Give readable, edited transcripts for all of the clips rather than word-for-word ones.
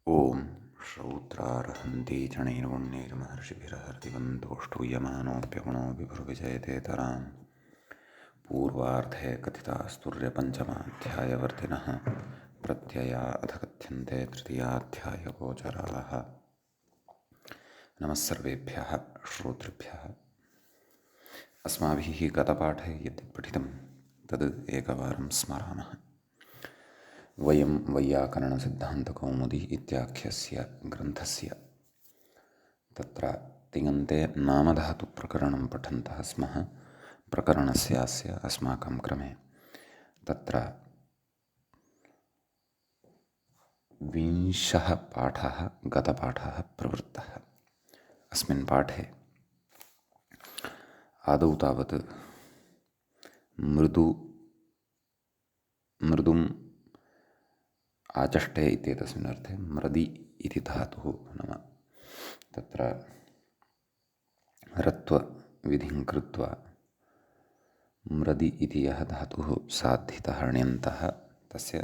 ॐ श्रौत्रार्हन्ति चणैर्वण्यैर्महर्षिभिरहर्दिवन्तोऽष्टूयमानोऽप्यगुणो विभुर्विजयते तराम् पूर्वार्धे कथितास्तुर्यपञ्चमाध्यायवर्तिनः प्रत्यया अथ कथ्यन्ते तृतीयाध्यायगोचराः। नमः सर्वेभ्यः श्रोतृभ्यः। अस्माभिः गतपाठे यत् पठितं तद् एकवारं स्मरामः। वयं वैयाकरणसिद्धान्तकौमुदी इत्याख्यस्य ग्रन्थस्य तत्र तिङन्ते नामधातुप्रकरणं पठन्तः स्मः। प्रकरणस्यास्य अस्माकं क्रमे तत्र 20 पाठः गतपाठः प्रवृत्तः। अस्मिन् पाठे आदौ तावत् मृदुम् आचष्टे इत्येतस्मिन् अर्थे मृदि इति धातुः नाम तत्र रत्वविधिं कृत्वा मृदि इति यः धातुः साधितः ण्यन्तः तस्य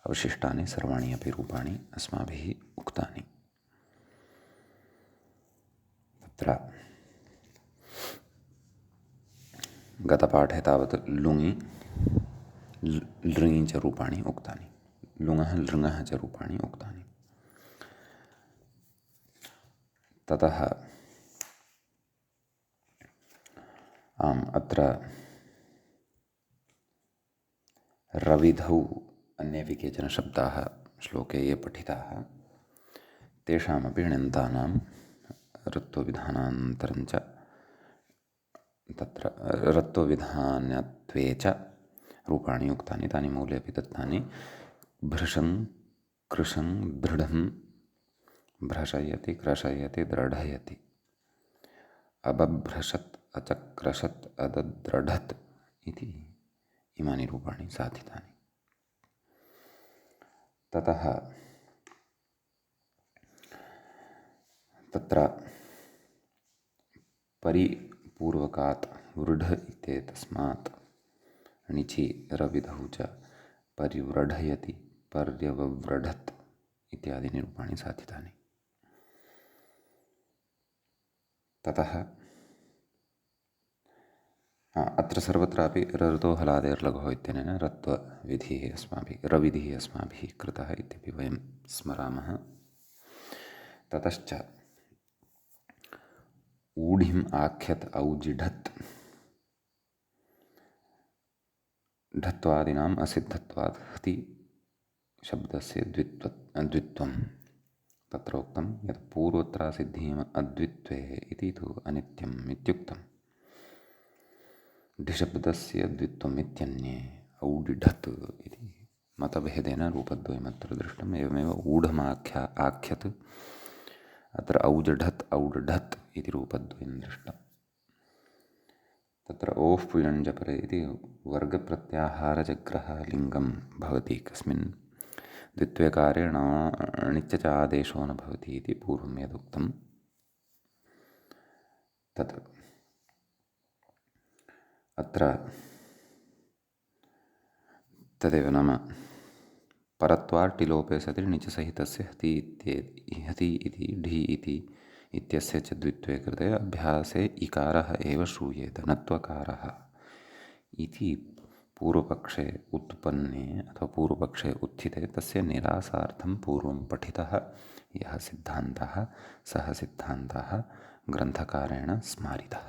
अवशिष्टानि सर्वाणि अपि रूपाणि अस्माभिः उक्तानि। तत्र गतपाठे तावत् लुङि लृङि च रूपाणि उक्तानि, लुङः लृङः च रूपाणि उक्तानि। ततः अत्र रविधौ अन्येऽपि केचन शब्दाः श्लोके ये पठिताः तेषामपि ण्यन्तानां रत्वविधानान्तरं च तत्र रत्वविधानत्वे च रूपाणि उक्तानि। तानि मूलेऽपि दत्तानि। भृशं कृशं दृढं भ्रशयति क्रशयति द्रढयति अबभ्रशत् अचक्रशत् अदद्रढत् इति इमानि रूपाणि साधितानि। ततः तत्र परिपूर्वकात् वृढ इत्येतस्मात् णिचि रविधौ च परिव्रढयति पर्यवव्रढत् इत्यादीनि रूपाणि साधितानि। ततः अत्र सर्वत्रापि रऋतो हलादेर्लघो इत्यनेन रत्वविधिः अस्माभिः रविधिः अस्माभिः कृतः इत्यपि वयं स्मरामः। ततश्च ऊढिम् आख्यत् औजिढत् ढत्वादीनाम् असिद्धत्वात् हति शब्दस्य द्वित्वं तत्र उक्तं यत् पूर्वत्रासिद्धिम् अद्वित्वे इति तु अनित्यम् इत्युक्तम्। ढिशब्दस्य द्वित्वम् इत्यन्ये औडिढत् इति मतभेदेन रूपद्वयमत्र दृष्टम्। एवमेव ऊढमाख्यत् अत्र औजढत् औडढत् इति रूपद्वयं दृष्टम्। तत्र ओः पुयञ्जपरे इति वर्गप्रत्याहारजग्रः लिङ्गं भवति कस्मिन् द्वित्वेकारे णिच्च च आदेशो न भवति इति पूर्वं यदुक्तं तत् अत्र तदेव नाम परत्वार्टिलोपे सति णिचसहितस्य हति इति ढि इति इत्यस्य च द्वित्वे कृते अभ्यासे इकारः एव श्रूयेत नत्वकारः इति पूर्वपक्षे उत्पन्ने अथवा पूर्वपक्षे उत्थिते तस्य निरासार्थं पूर्वं पठितः यः सिद्धान्तः सः सिद्धान्तः ग्रन्थकारेण स्मारितः।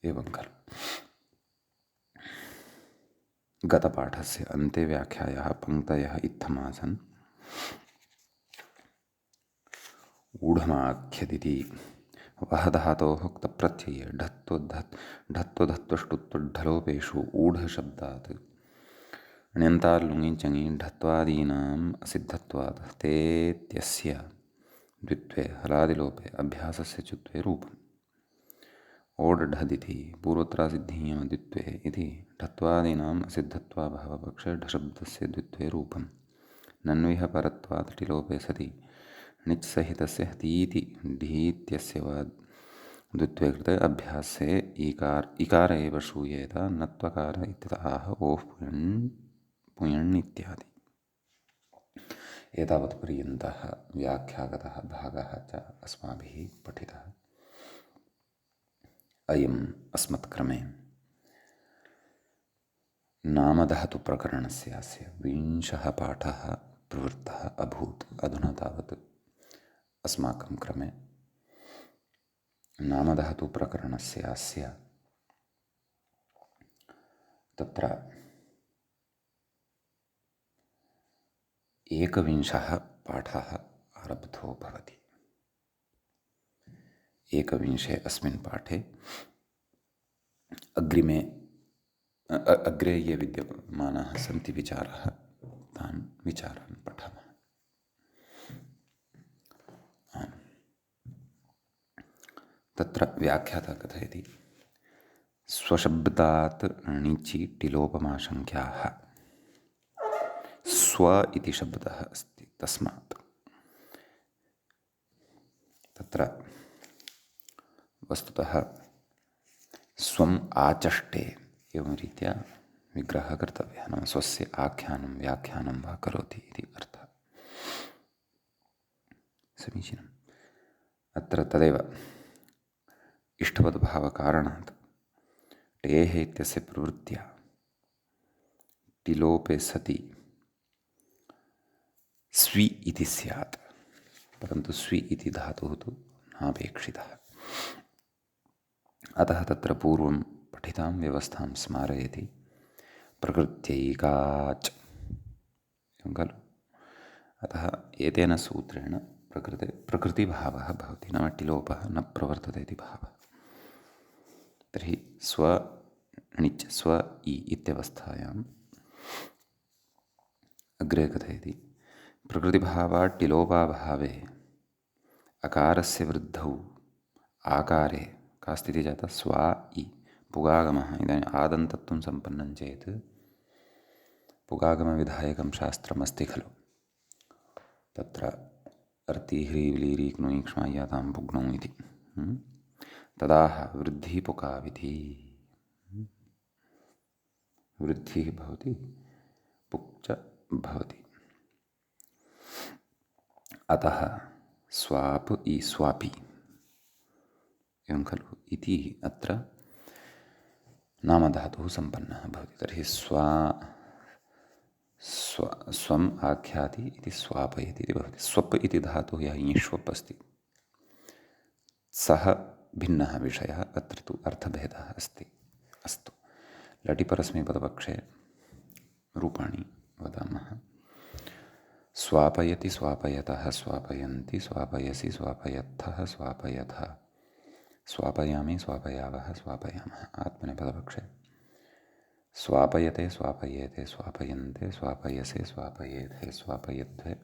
एवं खलु गतपाठस्य अन्ते व्याख्यायाः पङ्क्तयः इत्थमासन्। ऊढमाख्यदिति वः धातोः क्तप्रत्यये ढत्वधत्वष्टुत्वढलोपेषु ऊढशब्दात् ण्यन्ताल्लुङि चङि ढत्वादीनाम् असिद्धत्वात् हतेत्यस्य द्वित्वे हलादिलोपे अभ्यासस्य चुत्वे रूपम्। ओढढदिति पूर्वत्रासिद्धीयम् द्वित्वे इति ढत्वादीनाम् असिद्धत्वाभावपक्षे ढशब्दस्य द्वित्वे रूपम्। नन्विह परत्वात् टिलोपे सति णिच् सहितस्य हतीति ढीत्यस्य वा द्वित्वे कृते अभ्यासे इकार एव श्रूयेत नत्वकार इत्यतः ओः पुयण् इत्यादि। एतावत्पर्यन्तः व्याख्यागतः भागः च अस्माभिः पठितः। अयम् अस्मत्क्रमे नामधातुप्रकरणस्य अस्य 20 पाठः प्रवृत्तः अभूत्। अधुना तावत् अस्माकं क्रमे नामधातुप्रकरणस्य अस्य तत्र 21 पाठः आरब्धो भवति। 21 अस्मिन् पाठे अग्रे ये विद्यमानाः सन्ति विचाराः, तान् विचारान् पठामः। तत्र व्याख्याता कथयति, स्वशब्दात् णिचि टिलोपमाशङ्ख्याः। स्व इति शब्दः अस्ति, तस्मात् तत्र वस्तुतः स्वम् आचष्टे एवं रीत्या विग्रहः कर्तव्यः, नाम स्वस्य आख्यानं व्याख्यानं वा करोति इति अर्थः। समीचीनम्। अत्र तदेव इष्टपदभावकारणात् टेः इत्यस्य प्रवृत्त्या टिलोपे सति स्वी इति स्यात्, परन्तु स्वी इति धातुः तु नापेक्षितः। अतः तत्र पूर्वं पठितां व्यवस्थां स्मारयति, प्रकृत्यैकाच् एवं खलु। अतः एतेन सूत्रेण प्रकृतिभावः भवति, नाम टिलोपः न प्रवर्तते इति भावः। तर्हि स्व णिच् स्व इ इत्यवस्थायाम् अग्रे कथयति, प्रकृतिभावात् टिलोपाभावे अकारस्य वृद्धौ आकारे का स्थितिः जाता, स्वा इ पुगागमः। इदानीम् आदन्तत्वं सम्पन्नं चेत् पुगागमविधायकं शास्त्रमस्ति खलु। तत्र अर्ति ह्रीव् लीरि क्नुयि क्ष्मा यातां पुग्नौ इति। तदाह वृद्धिः पुकाविधि, वृद्धिः भवति पुक् च भवति। अतः स्वाप् इ स्वापि एवं खलु इति अत्र नामधातुः सम्पन्नः भवति। तर्हि स्वम् आख्याति इति स्वापयति इति भवति। स्वप् इति धातुः यः इष्वप् अस्ति सः भिन्नः विषयः, अत्र तु अर्थभेदः अस्ति। अस्तु, लटिपरस्मैपदपक्षे रूपाणि वदामः। स्वापयति स्वापयतः स्वापयन्ति स्वापयसि स्वापयत्थः स्वापयथ स्वापयामि स्वापयावः स्वापयामः। आत्मनेपदपक्षे स्वापयते स्वापयेते स्वापयन्ते स्वापयसे स्वापयेथे स्वापयध्वे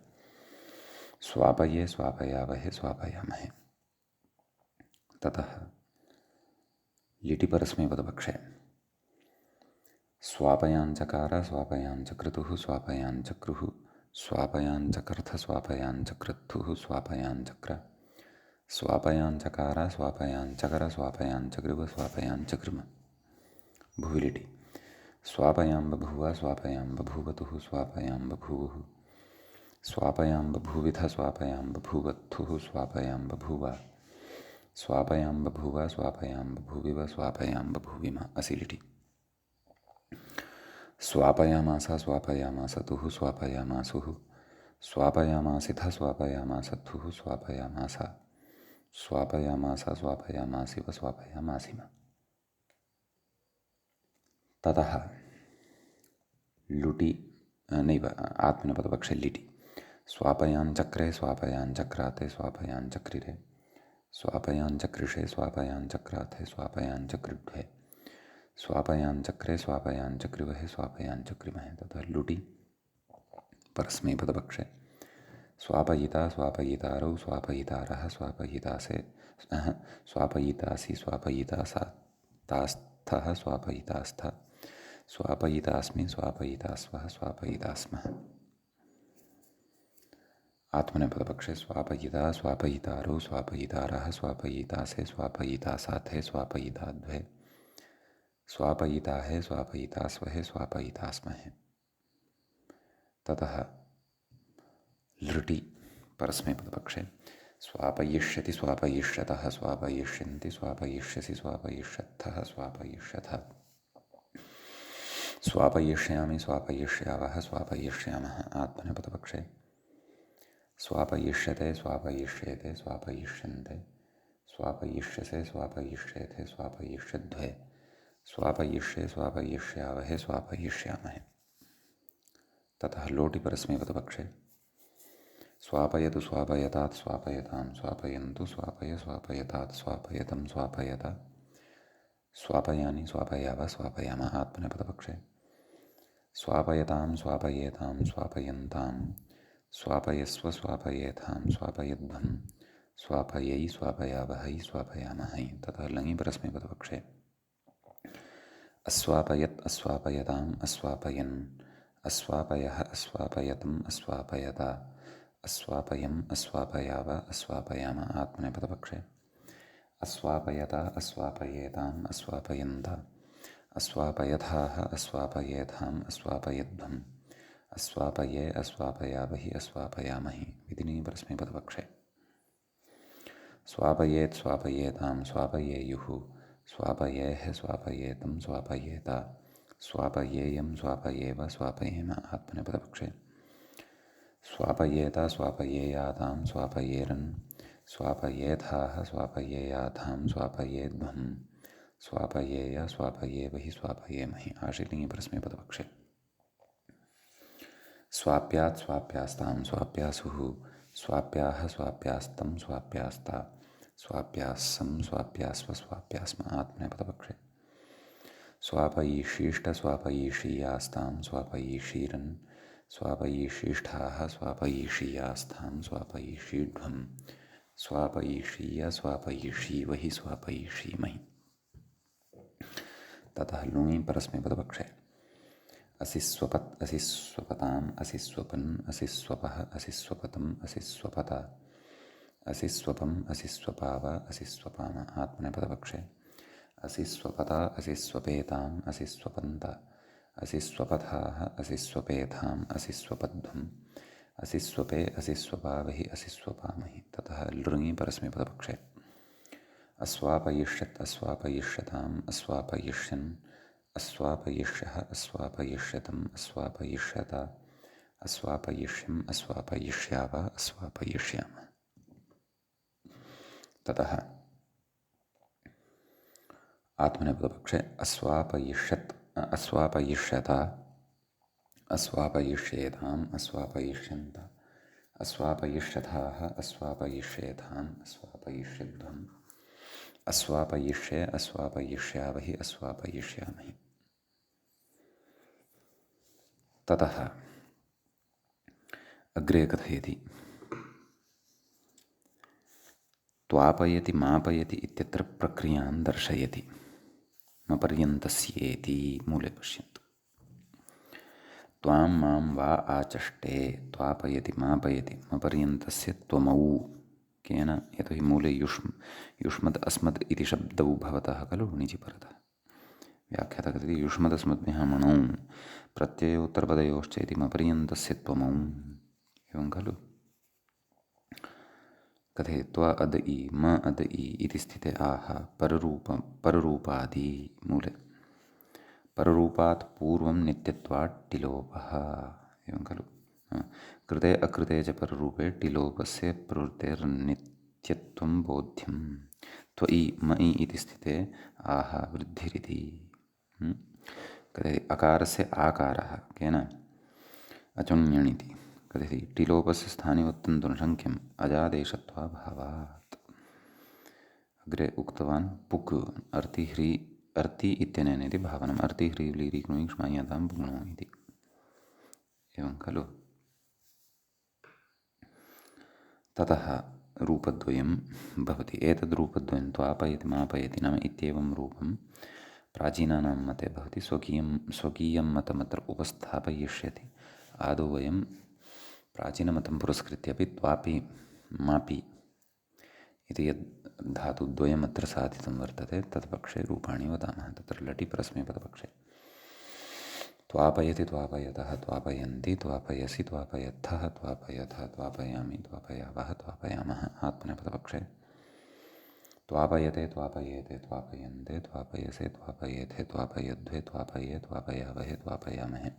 स्वापये स्वापयावहे स्वापयामहे। ततः लिटिपरस्मैपदपक्षे स्वापयाञ्चकार स्वापयाञ्चक्रतुः स्वापयाञ्चक्रुः स्वापयाञ्चकर्थ स्वापयाञ्चक्रत्थुः स्वापयाञ्चक्र स्वापयाञ्चकार स्वापयाञ्चकर स्वापयाञ्चकृव स्वापयाञ्चकृम। भुविलिटि स्वापयां बभूव स्वापयां बभूवतुः स्वापयां बभूवुः स्वापयां बभूविथ स्वापयां बभूवत्थुः स्वापयां बभूव स्वापयां बभूव स्वापयां बभूविव स्वापयां बभूविम। असिलिटि स्वापयामास स्वापयामासतुः स्वापयामासुः स्वापयामासिथ स्वापयामासत्थुः स्वापयामास स्वापयामास स्वापयामासिव स्वापयामासिम। ततः लुटि नैव आत्मनेपदपक्षे लिटि स्वापयाञ्चक्रे स्वापयाञ्चक्राते स्वापयाञ्चक्रिरे स्वापयाञ्चक्रिषे स्वापयाञ्चक्राथे स्वापयाञ्चक्रिड्वे स्वापयाञ्चक्रे स्वापयाञ्चक्रिवहे स्वापयाञ्चक्रिमहे। ततः लुटि परस्मैपदपक्षे स्वापयिता स्वापयितारौ स्वापयितारः स्वापयितासे स्वापयितासि स्वापयितासा तास्थः स्वापयितास्थ स्वापयितास्मि स्वापयितास्वः स्वापयितास्मः। आत्मनेपदपक्षे स्वापयिता स्वापयितारौ स्वापयितारः स्वापयितासे स्वापयितासाथे स्वापयिताद्वे स्वापयिताहे स्वापयितास्वहे स्वापयितास्महे। ततः लृटि परस्मैपदपक्षे स्वापयिष्यति स्वापयिष्यतः स्वापयिष्यन्ति स्वापयिष्यसि स्वापयिष्यत्थः स्वापयिष्यथ स्वापयिष्यामि स्वापयिष्यावः स्वापयिष्यामः आत्मनेपदपक्षे स्वापयिष्यते स्वापयिष्येते स्वापयिष्यन्ते स्वापयिष्यसे स्वापयिष्येते स्वापयिष्यद्वे स्वापयिष्ये स्वापयिष्यावहे स्वापयिष्यामहे। ततः लोटि परस्मैपदपक्षे स्वापयतु स्वापयतात् स्वापयतां स्वापयन्तु स्वापय स्वापयतात् स्वापयतं स्वापयत स्वापयानि स्वापयाव स्वापयाम आत्मनेपदपक्षे स्वापयतां स्वापयेतां स्वापयन्तां स्वापयस्व स्वापयेतां स्वापयध्वं स्वापयै स्वापयावहै स्वापयामहै। तथा लङि परस्मैपदपक्षे अस्वापयत् अस्वापयताम् अस्वापयन् अस्वापयः अस्वापयतम् अस्वापयत अस्वापयम् अस्वापयाव अस्वापयाम आत्मनेपदपक्षे अस्वापयत अस्वापयेताम् अस्वापयन्त अस्वापयथाः अस्वापयेथाम् अस्वापयध्वम् अस्वापये अस्वापयावहि अस्वापयामहि। विधिनी परस्मैपदपक्षे स्वापयेत् स्वापयेतां स्वापयेयुः स्वापयेः स्वापयेतं स्वापयेत स्वापयेयं स्वापयेव स्वापयेम आत्मनेपदपक्षे स्वापयेत स्वापयेयातां स्वापयेरन् स्वापयेथाः स्वापयेयाथां स्वापयेध्वं स्वापयेय स्वापयेवहि स्वापयेमहि। आशीलिङ्गि परस्मैपदपक्षे स्वाप्यात् स्वाप्यास्तां स्वाप्यासुः स्वाप्याः स्वाप्यास्तं स्वाप्यास्ता स्वाप्यास्सं स्वाप्यास्व स्वाप्यास्म आत्मनेपदपक्षे स्वापयिषीष्ट स्वापयिषीयास्तां स्वापयिषीरन् स्वापयिषीष्ठाः स्वापयिषीयास्तां स्वापयिषीध्वं स्वापयिषीय स्वापयिषीवहि स्वापयिषीमहि। ततः लुङि परस्मैपदपक्षे असिस्वपत् असिस्वपताम् असिस्वपन् असिस्वपः असिस्वपतम् असिस्वपत असिस्वपम् असिस्वपाव असिस्वपाम आत्मनेपदपक्षे असिस्वपत असिस्वपेताम् असिस्वपन्त असिस्वपथाः असिस्वपेथाम् असिस्वपध्वम् असिस्वपे असिस्वपावहि असिस्वपामहि। ततः लृङि परस्मैपदपक्षे अस्वापयिष्यत् अस्वापयिष्यताम् अस्वापयिष्यन् अस्वापयिष्यः अस्वापयिष्यतम् अस्वापयिष्यत अस्वापयिष्यम् अस्वापयिष्याव अस्वापयिष्याम। ततः आत्मनेपदपक्षे अस्वापयिष्यत् अस्वापयिष्यत अस्वापयिष्येताम् अस्वापयिष्यन्त अस्वापयिष्यथाः अस्वापयिष्येताम् अस्वापयिष्यध्वम् अस्वापयिष्ये अस्वापयिष्यावहि अस्वापयिष्यामहि। ततः अग्रे कथयति त्वापयति मापयति इत्यत्र प्रक्रियां दर्शयति। मपर्यन्तस्येति मूले पश्यन्तु। त्वां मां वा आचष्टे त्वापयति मापयति मपर्यन्तस्य त्वमौ केन यतोहि मूले युष्मद् अस्मद् इति शब्दौ भवतः खलु णिजि परतः। व्याख्याता कथयति युष्मदस्मद्भ्यः मणौ प्रत्ययोत्तरपदयोश्च इति मपर्यन्तस्य त्वमौ एवं खलु। कथयति त्व अद इ म अद इ इति स्थिते आह पररूपादि मूले पररूपात् पूर्वं नित्यत्वात् टिलोपः एवं खलु। कृते अकृते च पररूपे टिलोपस्य प्रवृत्तेर्नित्यत्वं बोध्यं त्वयि मयि इति स्थिते आह वृद्धिरिति। कथयति अकारस्य आकारः केन अचुण्यणिति। कथयति टिलोपस्य स्थानिवत्तन्तुनशङ्क्यम् अजादेशत्वाभावात्। अग्रे उक्तवान् पुक् अर्ति इत्यनेन इति भावनम् अर्ति ह्री लीरि क्ष्मायतां पुग्नो इति एवं खलु। ततः रूपद्वयं भवति। एतद् रूपद्वयं त्वापयति मापयति नाम इत्येवं रूपं प्राचीनानां मते भवति। स्वकीयं मतमत्र उपस्थापयिष्यति। आदौ वयं प्राचीनमतं पुरस्कृत्य अपि त्वापि मापि इति यद् धातुद्वयमत्र साधितं वर्तते तत्पक्षे रूपाणि वदामः। तत्र लटि परस्मैपदपक्षे त्वापयति त्वापयतः त्वापयन्ति त्वापयसि त्वापयत्थः त्वापयथः त्वापयामि त्वापयावः त्वापयामः आत्मनेपदपक्षे त्वापयते त्वापयेते त्वापयन्ते त्वापयसे त्वापयेथे त्वापयध्वे त्वापये त्वापयावहे त्वापयामहे।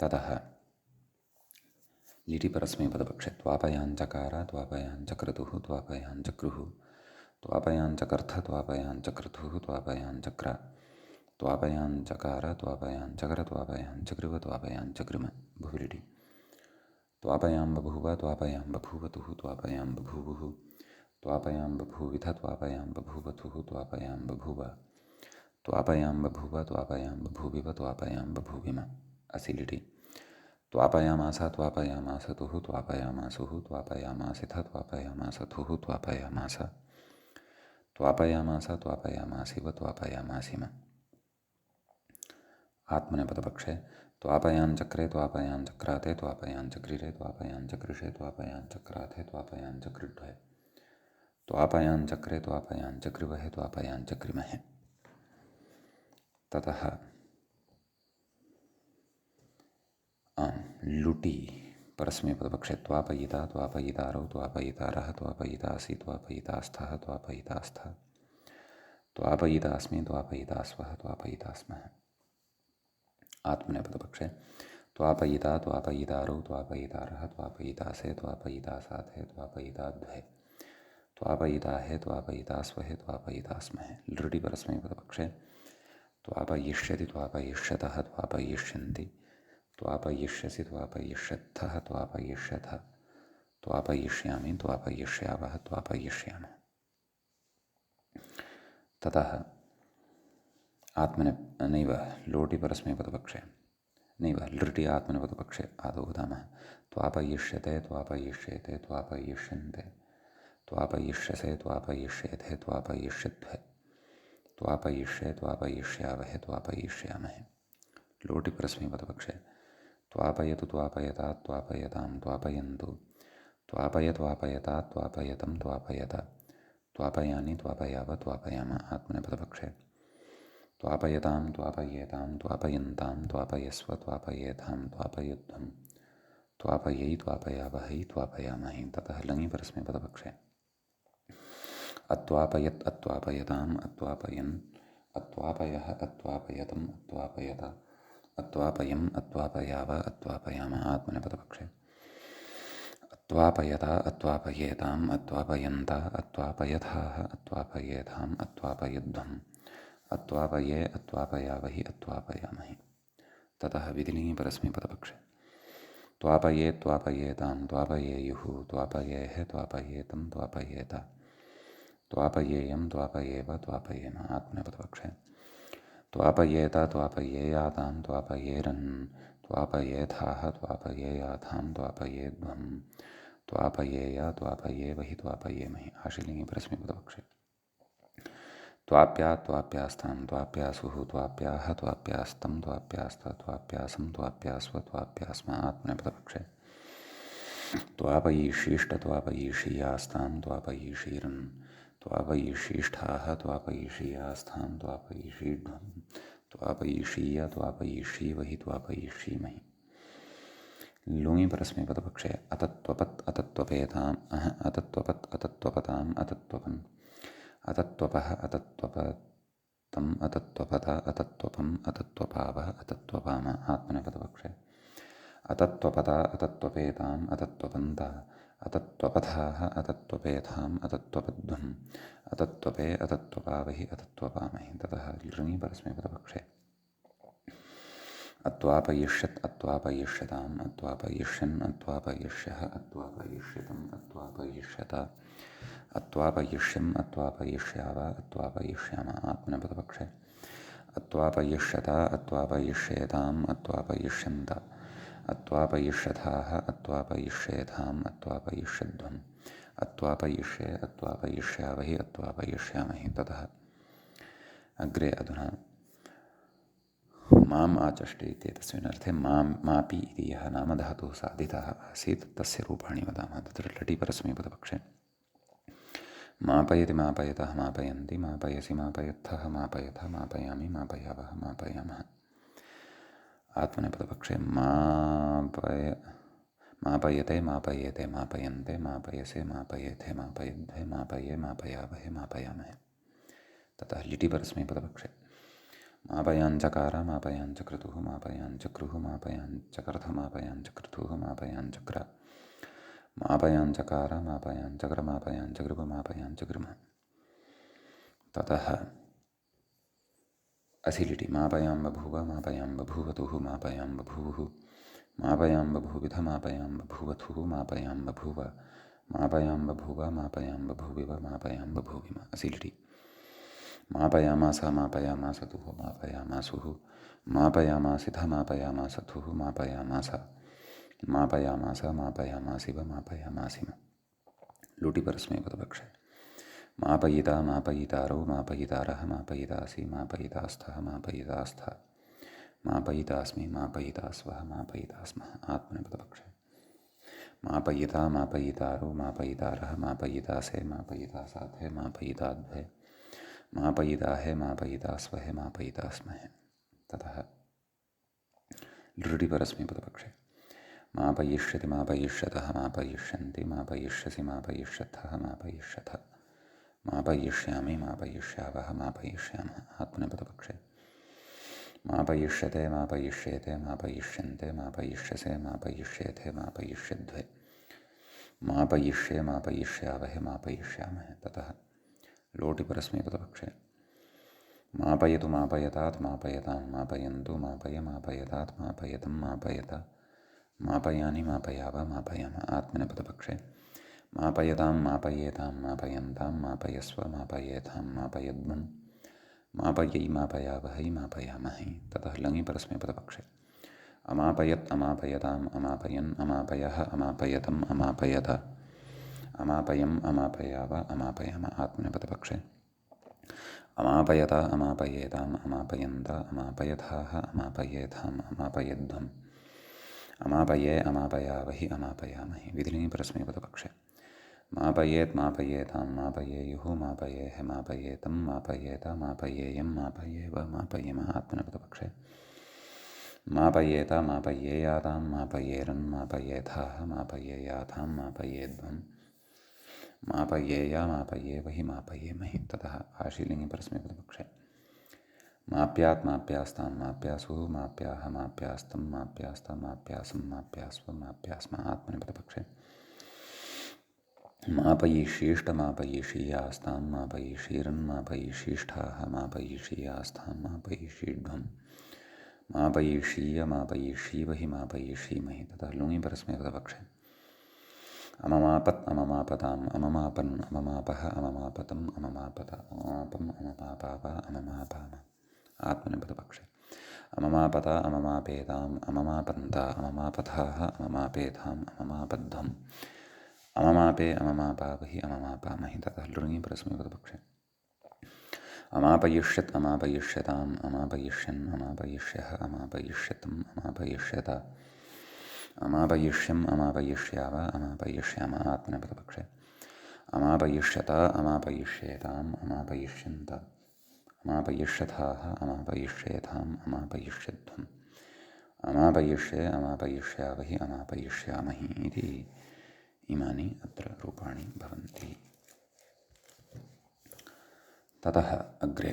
ततः लिटि परस्मैपदपक्षे त्वापयाञ्चकार त्वापयाञ्चक्रतुः त्वापयाञ्चक्रुः त्वापयाञ्चकर्थ त्वापयाञ्चक्रतुः त्वापयाञ्चक्र त्वापयाञ्चकार त्वापयाञ्चकर त्वापयाञ्चकृव त्वापयाञ्चकृम भुविलिटि त्वापयां बभूव त्वापयां बभूवतुः त्वापयां बभूवुः त्वापयां बभूविथ त्वापयां बभूवथुः त्वापयां बभूव त्वापयां बभूव त्वापयां बभूविव त्वापयां बभूविम असिलिटि त्वापयामास त्वापयामासतुः त्वापयामासुः त्वापयामासिथ त्वापयामासथुः त्वापयामास त्वापयामास त्वापयामासिव त्वापयामासिम आत्मनेपदपक्षे त्वापयाञ्चक्रे त्वापयाञ्चक्राते त्वापयाञ्चक्रिरे त्वापयाञ्चकृषे त्वापयाञ्चक्राथे त्वापयाञ्चकृड्वे त्वापयाञ्चक्रे त्वापयाञ्चकृवहे त्वापयाञ्चकृमहे। ततः लुटि परस्मैपदपक्षे त्वापयिता त्वापयितारौ त्वापयितारः त्वापयितासि त्वापयितास्थः त्वापयितास्थ त्वापयितास्मि त्वापयितास्वः त्वापयितास्मः आत्मनेपदपक्षे त्वापयिता त्वापयितारौ त्वापयितारः त्वापयितासे त्वापयितासाथे त्वापयिताद्वे त्वापयिताहे त्वापयितास्वहे त्वापयितास्महे। लृटि परस्मैपदपक्षे त्वापयिष्यति त्वापयिष्यतः त्वापयिष्यन्ति त्वापयिष्यसि त्वापयिष्यत्थः त्वापयिष्यथ त्वापयिष्यामि त्वापयिष्यावः त्वापयिष्यामः। ततः आत्मने नैव लोटि परस्मैपदपक्षे नैव लृटि आत्मनेपदपक्षे आदौ वदामः त्वापयिष्यते त्वापयिष्येते त्वापयिष्यन्ते त्वापयिष्यसे त्वापयिष्येथे त्वापयिष्यध्वे त्वापयिष्ये त्वापयिष्यावहे त्वापयिष्यामहे। लोटि परस्मैपदपक्षे त्वापयतु त्वापयता त्वापयतां त्वापयन्तु त्वापय त्वापयता त्वापयतं त्वापयत त्वापयानि त्वापयाव त्वापयाम आत्मनेपदपक्षे त्वापयतां त्वापयेतां त्वापयन्तां त्वापयस्व त्वापयेथां त्वापयध्वं त्वापयै त्वापयावहै त्वापयामहि। ततः लङि परस्मैपदपक्षे अत्वापयत् अत्वापयताम् अत्वापयन् अत्वापयः अत्वापयतम् अत्वापयत अत्वापयम् अत्वापयाव अत्वापयाम आत्मनेपदपक्षे अत्वापयता अत्वापयेताम् अत्वापयन्ता अत्वापयथाः अत्वापयेथाम् अत्वापयध्वम् अत्वापये अत्वापयावहि अत्वापयामहि। ततः विधिलिङि परस्मैपदपक्षे त्वापये त्वापयेतां त्वापयेयुः त्वापयेः त्वापयेतं त्वापयेत त्वापयेयं त्वापयेव त्वापयेम आत्मनेपदपक्षे त्वापयेत त्वापयेयातां त्वापयेरन् त्वापयेथाः त्वापयेयाथां त्वापयेध्वं त्वापयेय त्वापयेवहि त्वापयेमहि आशीलिङि परस्मैपदपक्षे त्वाप्या त्वाप्यास्तां त्वाप्यासुः त्वाप्याः त्वाप्यास्तं त्वाप्यास्त त्वाप्यासं त्वाप्यास्व त्वाप्यास्म आत्मनेपदपक्षे त्वापयीषीष्ट त्वापयीषीयास्तां त्वापयीषीरन् त्वापयीषीष्ठाः त्वापयीषीयास्थां त्वापयीषीढ्वं त्वापयीषीय त्वापयीषीवहि त्वापयीषीमहि। लुङि परस्मैपदपक्षे अतत्त्वपत् अतत्त्वपेताम् अतत्त्वपत् अतत्त्वपताम् अतत्त्वपन् अतत्त्वपः अतत्त्वपतम् अतत्त्वपत अतत्त्वपम् अतत्त्वपावः अतत्त्वपाम आत्मनेपदपक्षे अतत्त्वपता अतत्त्वपेताम् अतत्त्वपन्त अतत्त्वपथाः अतत्त्वपेथाम् अतत्त्वपध्वम् अतत्त्वपे अतत्त्वपावहि अतत्त्वपामहि। ततः लृङि परस्मैपदपक्षे अत्वापयिष्यत् अत्वापयिष्यताम् अत्वापयिष्यन् अत्वापयिष्यः अत्वापयिष्यतम् अत्वापयिष्यत अत्वापयिष्यम् अत्वापयिष्याव अत्वापयिष्याम आत्मनेपदपक्षे अत्वापयिष्यत अत्वापयिष्येताम् अत्वापयिष्यन्त अत्वापयिष्यथाः अत्वापयिष्येथाम् अत्वापयिष्यध्वम् अत्वापयिष्ये अत्वापयिष्यावहि अत्वापयिष्यामहि। ततः अग्रे अधुना माम् आचष्टे इत्येतस्मिन् अर्थे मापि इति यः नाम धातुः साधितः आसीत् तस्य रूपाणि वदामः। तत्र लटि परस्मैपदपक्षे मापयति मापयतः मापयन्ति मापयसि मापयत्थः मापयथ मापयामि मापयावः मापयामः आत्मनेपदपक्षे मापयते मापयेते मापयन्ते मापयसे मापयेथे मापयध्वे मापये मापयावहे मापयामहे। ततः लिटि परस्मैपदपक्षे मापयाञ्चकार मापयाञ्चक्रतुः मापयाञ्चक्रुः मापयाञ्चकर्थ मापयाञ्चक्रतुः मापयाञ्चक्र मापयाञ्चकार मापयाञ्चक्र मापयाञ्चकृप मापयाञ्चकृम। ततः असिलिटि मापयां बभूव मापयां बभूवतुः मापयां बभूवुः मापयां बभूविध मापयां बभूवथुः मापयां बभूव मापयां बभूव मापयां बभूविव मापयां बभूविम। असिलिटि मापयामास मापयामासतुः मापयामासुः मापयामासिथ मापयामासथुः मापयामास मापयामास मापयामासिव मापयामासिम। लुटि परस्मैपदपक्षे मापयिता मापयितारो मापयितारः मापयितासि मापयितास्थः मापयितास्थ मापयितास्मि मापयितास्वः मापयितास्मः। आत्मनेपदपक्षे मापयिता मापयितारो मापयितारः मापयितासे मापयितासाथे मापयिताद्वे मापयिताहे मापयितास्वहे मापयितास्महे। ततः लृटि परस्मैपदपक्षे मापयिष्यति मापयिष्यतः मापयिष्यन्ति मापयिष्यसि मापयिष्यथः मापयिष्यथ मापयिष्यामि मापयिष्यावः मापयिष्यामः। आत्मनेपदपक्षे मापयिष्यते मापयिष्येते मापयिष्यन्ते मापयिष्यसे मापयिष्येथे मापयिष्यध्वे मापयिष्ये मापयिष्यावहे मापयिष्यामहे। ततः लोटि परस्मैपदपक्षे मापयतु मापयतात् मापयतां मापयन्तु मापय मापयतात् मापयतं मापयत मापयानि मापयाव मापयाम। आत्मनेपदपक्षे मापयतां मापयेतां मापयन्तां मापयस्व मापयेथां मापयध्वं मापयै मापयावहै मापयामहे। ततः लङि परस्मैपदपक्षे अमापयत् अमापयताम् अमापयन् अमापयः अमापयतम् अमापयत अमापयम् अमापयाव अमापयाम। आत्मनेपदपक्षे अमापयत अमापयेताम् अमापयन्त अमापयथाः अमापयेथाम् अमापयध्वम् अमापये अमापयावहि अमापयामहि। विधिलिङि परस्मैपदपक्षे मापयेत् मापयेतां मापयेयुः मापयेः मापयेतं मापयेत मापयेयं मापयेव मापयेम। आत्मनेपदपक्षे मापयेत मापयेयातां मापयेरन् मापयेथाः मापयेयाथां मापयेध्वं मापयेय मापयेवहि मापयेमहि। ततः आशीलिङि परस्मैपदपक्षे माप्यात् माप्यास्तां माप्यासुः माप्याः माप्यास्तं माप्यास्त माप्यासं माप्यास्व माप्यास्म। आत्मनेपदपक्षे मापयिष्येष्ट मापयिषीयास्तां मापयिषीरन् मापयिषीष्ठाः मापयिषीयास्थां मापयिषीध्वं मापयिषीय मापयिषीवहि मापयिषीमहि। ततः लुङि परस्मैपदपक्षे अममापत् अममापताम् अममापन् अममापः अममापतम् अममापत अममापम् अममापाव अममापाम। आत्मनेपदपक्षे अममापत अममापेताम् अममापन्त अममापथाः अममापेथाम् अममापध्वम् अममापे अममापावहि अममापामहि। ततः लृङि परस्मैपदपक्षे अमापयिष्यत् अमापयिष्यताम् अमापयिष्यन् अमापयिष्यः अमापयिष्यतम् अमापयिष्यत अमापयिष्यम् अमापयिष्याव अमापयिष्याम। आत्मनेपदपक्षे अमापयिष्यत अमापयिष्येताम् अमापयिष्यन्त अमापयिष्यथाः अमापयिष्येथाम् अमापयिष्यध्वम् अमापयिष्ये अमापयिष्यावहि अमापयिष्यामहि इति इमानि अत्र रूपाणि भवन्ति। ततः अग्रे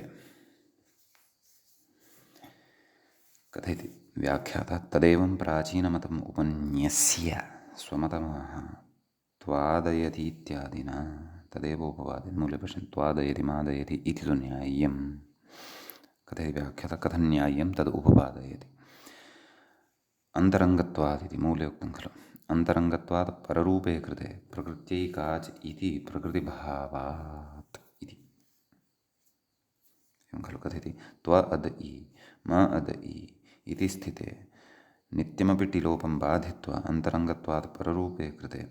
कथयति व्याख्याता तदेवं प्राचीनमतम् उपन्यस्य स्वमतमाह त्वादयतीत्यादिना तदेव उपवादि मूले पश्यन्तु त्वादयति मादयति इति तु न्याय्यं कथयति व्याख्याता कथं न्याय्यं तद् उपपादयति। अन्तरङ्गत्वादिति मूले उक्तं खलु अन्तरङ्गत्वात् पररूपे कृते प्रकृत्यैकाच् इति प्रकृतिभावात् इति एवं खलु कथयति त्व अद इ म अद इ इति स्थिते नित्यमपि टिलोपं बाधित्वा अन्तरङ्गत्वात् पररूपे कृते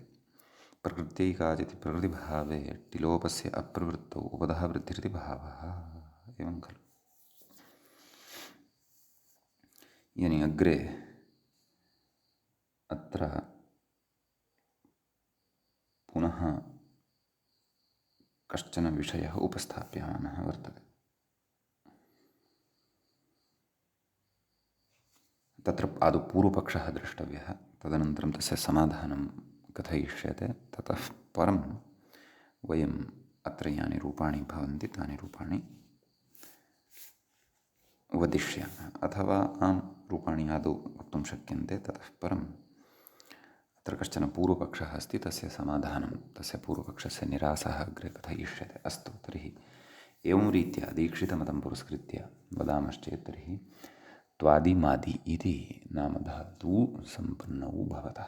प्रकृत्यैकाच् इति प्रकृतिभावे टिलोपस्य अप्रवृत्तौ उपधः वृद्धिरिति भावः। एवं खलु यानि अग्रे अत्र पुनः कश्चन विषयः उपस्थाप्यमानः वर्तते। तत्र आदौ पूर्वपक्षः द्रष्टव्यः, तदनन्तरं तस्य समाधानं कथयिष्यते, ततः परं वयम् अत्र यानि रूपाणि भवन्ति तानि रूपाणि वदिष्यामः, अथवा आम् रूपाणि आदौ वक्तुं शक्यन्ते, ततः परम् अत्र कश्चन पूर्वपक्षः अस्ति, तस्य समाधानं, तस्य पूर्वपक्षस्य निरासः अग्रे कथयिष्यते। अस्तु, तर्हि एवं रीत्या दीक्षितमतं पुरस्कृत्य वदामश्चेत् तर्हि त्वादिमादि इति नामधातु सम्पन्नौ भवतः।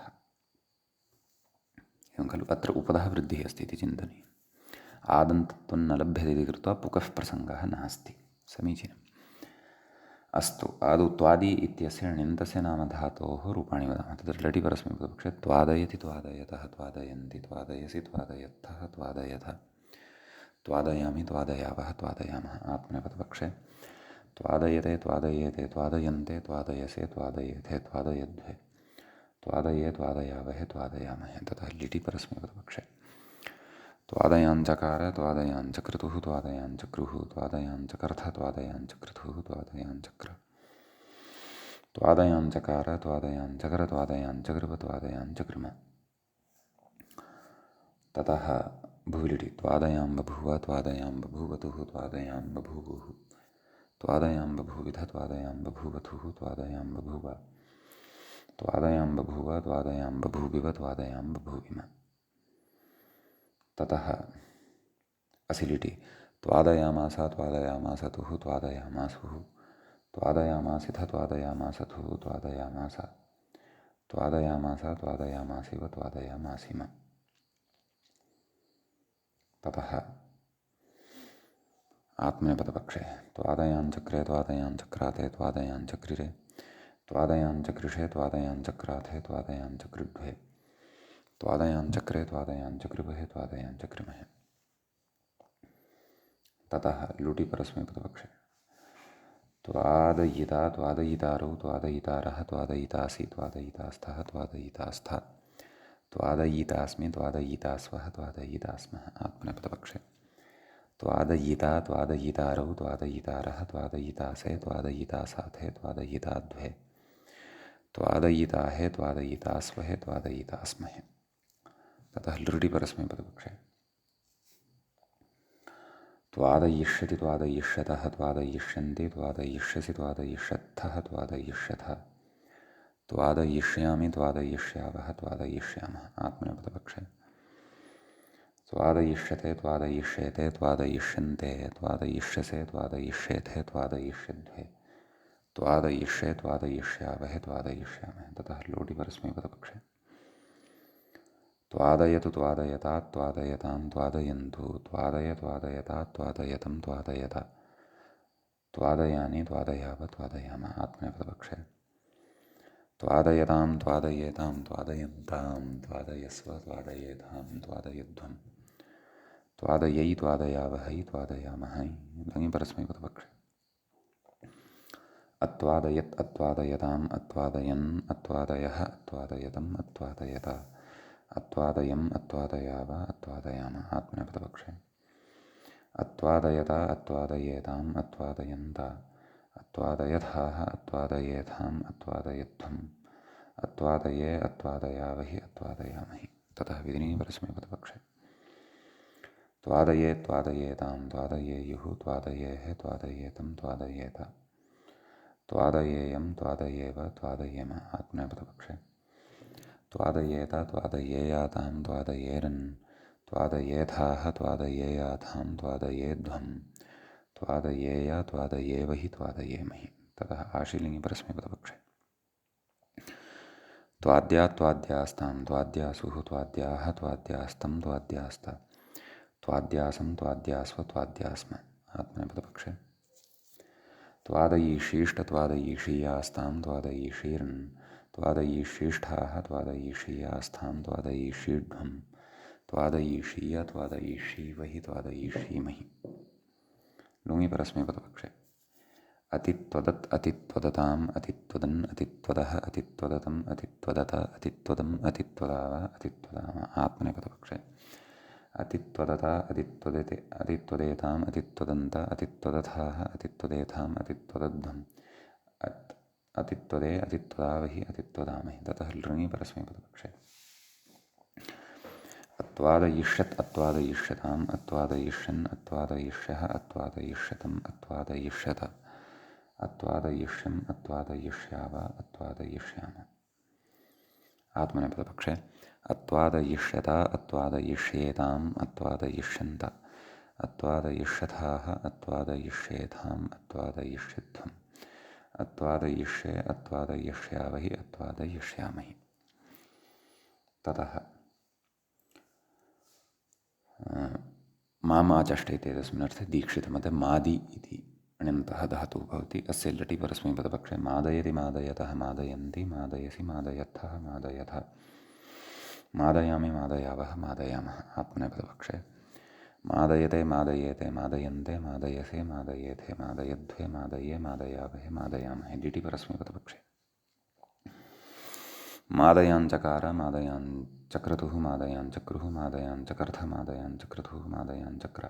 एवं खलु अत्र उपधः वृद्धिः अस्ति इति चिन्तनीयम्। आदन्तत्वं न लभ्यते इति कृत्वा पुकः प्रसङ्गः नास्ति। समीचीनम्। अस्तु, आदौ त्वादि इत्यस्य ण्यन्तस्य नामधातोः रूपाणि वदामः। तत्र लटि परस्मैपदपक्षे त्वादयति, त्वादयतः, त्वादयन्ति, त्वादयसि, त्वादयत्थः, त्वादयथ, त्वादयामि, त्वादयावः, त्वादयामः। आत्मनेपदपक्षे त्वादयते, त्वादयेते, त्वादयन्ते, त्वादयसे, त्वादयेथे, त्वादयध्वे, त्वादये, त्वादयावहे, त्वादयामहे। ततः लिटि परस्मैपदपक्षे त्वादयाञ्चकार, त्वादयाञ्चक्रतुः, त्वादयाञ्चक्रुः, त्वादयाञ्चकर्थ, त्वादयाञ्चक्रतुः, त्वादयाञ्चक्र, त्वादयाञ्चकार, त्वादयाञ्चकर, त्वादयाञ्चकृप, त्वादयाञ्चकृम। ततः भुविलिटि त्वादयां बभूव, त्वादयां बभूवतुः, त्वादयां बभूवुः, त्वादयां बभूविध, त्वादयां बभूवथुः, त्वादयां बभूव, त्वादयां बभूव, त्वादयां बभूविव, त्वादयां बभूविम। ततः असिलिटि त्वादयामास, त्वादयामासतुः, त्वादयामासुः, त्वादयामासिथ, त्वादयामासथुः, त्वादयामास, त्वादयामास, त्वादयामासिव, त्वादयामासिम। ततः आत्मनेपदपक्षे त्वादयाञ्चक्रे, त्वादयाञ्चक्राते, त्वादयाञ्चक्रिरे, त्वादयाञ्चकृषे, त्वादयाञ्चक्राथे, त्वादयाञ्चकृड्वे, त्वादयाञ्चक्रे, त्वादयाञ्चकृपहे, त्वादयाञ्चकृमहे। ततः लुटि परस्मैपदपक्षे त्वादयिता, त्वादयितारौ, त्वादयितारः, त्वादयितासि, त्वादयितास्थः, त्वादयितास्था, त्वादयितास्मि, त्वादयितास्वः, त्वादयितास्मः। आत्मनेपदपक्षे त्वादयिता, त्वादयितारौ, त्वादयितारः, त्वादयितासे, त्वादयितासाथे, त्वादयिताद्वे, त्वादयिताहे, त्वादयितास्वहे, त्वादयितास्महे। ततः लृडि परस्मैपदपक्षे त्वादयिष्यति, त्वादयिष्यतः, त्वादयिष्यन्ति, त्वादयिष्यसि, त्वादयिष्यत्थः, त्वादयिष्यथ, त्वादयिष्यामि, त्वादयिष्यावः, त्वादयिष्यामः। आत्मनेपदपक्षे त्वादयिष्यते, त्वादयिष्येते, त्वादयिष्यन्ते, त्वादयिष्यसे, त्वादयिष्येथे, त्वादयिष्यद्वे, त्वादयिष्ये, त्वादयिष्यावहे, त्वादयिष्यामहे। ततः लोटि परस्मैपदपक्षे त्वादयतु, त्वादयतात्, त्वादयतां, त्वादयन्तु, त्वादय, त्वादयतात्, त्वादयतं, त्वादयत, त्वादयानि, त्वादयाव, त्वादयाम। आत्मनेपदपक्षे त्वादयतां, त्वादयेतां, त्वादयन्तां, त्वादयस्व, त्वादयेतां, त्वादयध्वं, त्वादयै, त्वादयावहै, त्वादयामहै। लङि परस्मैपदपक्षे अत्वादयत्, अत्वादयताम्, अत्वादयन्, अत्वादयः, अत्वादयतम्, अत्वादयत, अत्वादयम्, अत्वादयाव, अत्वादयाम। आत्मनेपदपक्षे अत्वादयता, अत्वादयेताम्, अत्वादयन्त, अत्वादयथाः, अत्वादयेथाम्, अत्वादयध्वम्, अत्वादये, अत्वादयावहि, अत्वादयामहि। ततः विधिनी परस्मैपदपक्षे त्वादये, त्वादयेतां, त्वादयेयुः, त्वादयेः, त्वादयेतं, त्वादयेत, त्वादयेयं, त्वादयेव, त्वादयेम। आत्मनेपदपक्षे त्वादयेत, त्वादयेयातां, त्वादयेरन्, त्वादयेथाः, त्वादयेयाथां, त्वादयेध्वं, त्वादयेय, त्वादयेवहि, त्वादयेमहि। ततः आशीलिङ्गि परस्मैपदपक्षे त्वाद्या, त्वाद्यास्तां, त्वाद्यासुः, त्वाद्याः, त्वाद्यास्तं, त्वाद्यास्त, त्वाद्यासं, त्वाद्यास्व, त्वाद्यास्म। आत्मनेपदपक्षे त्वादयीषीष्ट, त्वादयीषीयास्तां, त्वादयीषीर्न्, त्वादयीषीष्ठाः, त्वादयीषीयास्थां, त्वादयीषीढ्वं, त्वादयीषीय, त्वादयीषीवहि, त्वादयीषीमहि। लुङि परस्मैपदपक्षे अतित्वदत्, अतित्वदताम्, अतित्वदन्, अतित्वदः, अतित्वदतम्, अतित्वदत, अतित्वदम्, अतित्वदाव, अतित्वदाम। आत्मनेपदपक्षे अतित्वदत, अतित्वदते, अतित्वदेताम्, अतित्वदन्त, अतित्वदथाः, अतित्वदेथाम्, अतित्वदध्वम्, अतित्वदे अतित्वदावहि अतित्वदामहि ततः लृङि परस्मैपदपक्षे अत्वादयिष्यत् अत्वादयिष्यताम् अत्वादयिष्यन् अत्वादयिष्यः अत्वादयिष्यतम् अत्वादयिष्यत अत्वादयिष्यम् अत्वादयिष्याव अत्वादयिष्याम आत्मनेपदपक्षे अत्वादयिष्यत अत्वादयिष्येताम् अत्वादयिष्यन्त अत्वादयिष्यथाः अत्वादयिष्येथाम् अत्वादयिष्यध्वम् अत्वादयिष्ये अत्वादयिष्यावहि अत्वादयिष्यामहि ततः माम् आचष्टे इत्येतस्मिन् अर्थे दीक्षितमते मादि इति अण्यन्तः धातुः भवति अस्य लटि परस्मैपदपक्षे मादयति मादयतः मादयन्ति मादयसि मादयथः मादयथ मादयामि मादयावः मादयामः आत्मनेपदपक्षे मादयते मादयेते मादयन्ते मादयसे मादयेथे मादयध्वे मादये मादयावहे मादयामहे लिटि परस्मैपदपक्षे मादयाञ्चकार मादयाञ्चक्रतुः मादयाञ्चक्रुः मादयाञ्चकर्थ मादयाञ्चक्रतुः मादयाञ्चक्र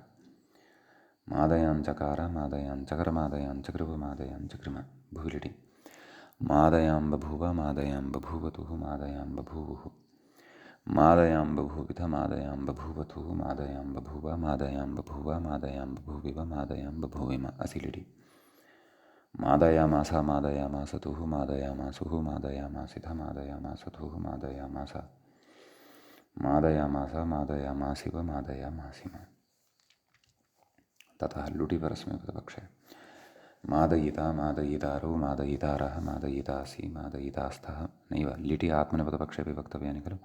मादयाञ्चकार मादयाञ्चकर मादयाञ्चकृव मादयाञ्चकृम भूलिटि मादयां बभूव मादयां बभूवतुः मादयां बभूवुः मादयां बभूविथ मादयां बभूवतुः मादयां बभूव मादयां बभूव मादयां बभूविव मादयां बभूविम असिलिटि मादयामास मादयामासतुः मादयामासुः मादयामासिथ मादयामासतुः मादयामास मादयामास मादयामासिव मादयामासिम ततः लुटि परस्मैपदपक्षे मादयिता मादयितारो मादयितारः मादयितासि मादयितास्तः नैव लिटि आत्मनेपदपक्षे अपि वक्तव्यानि खलु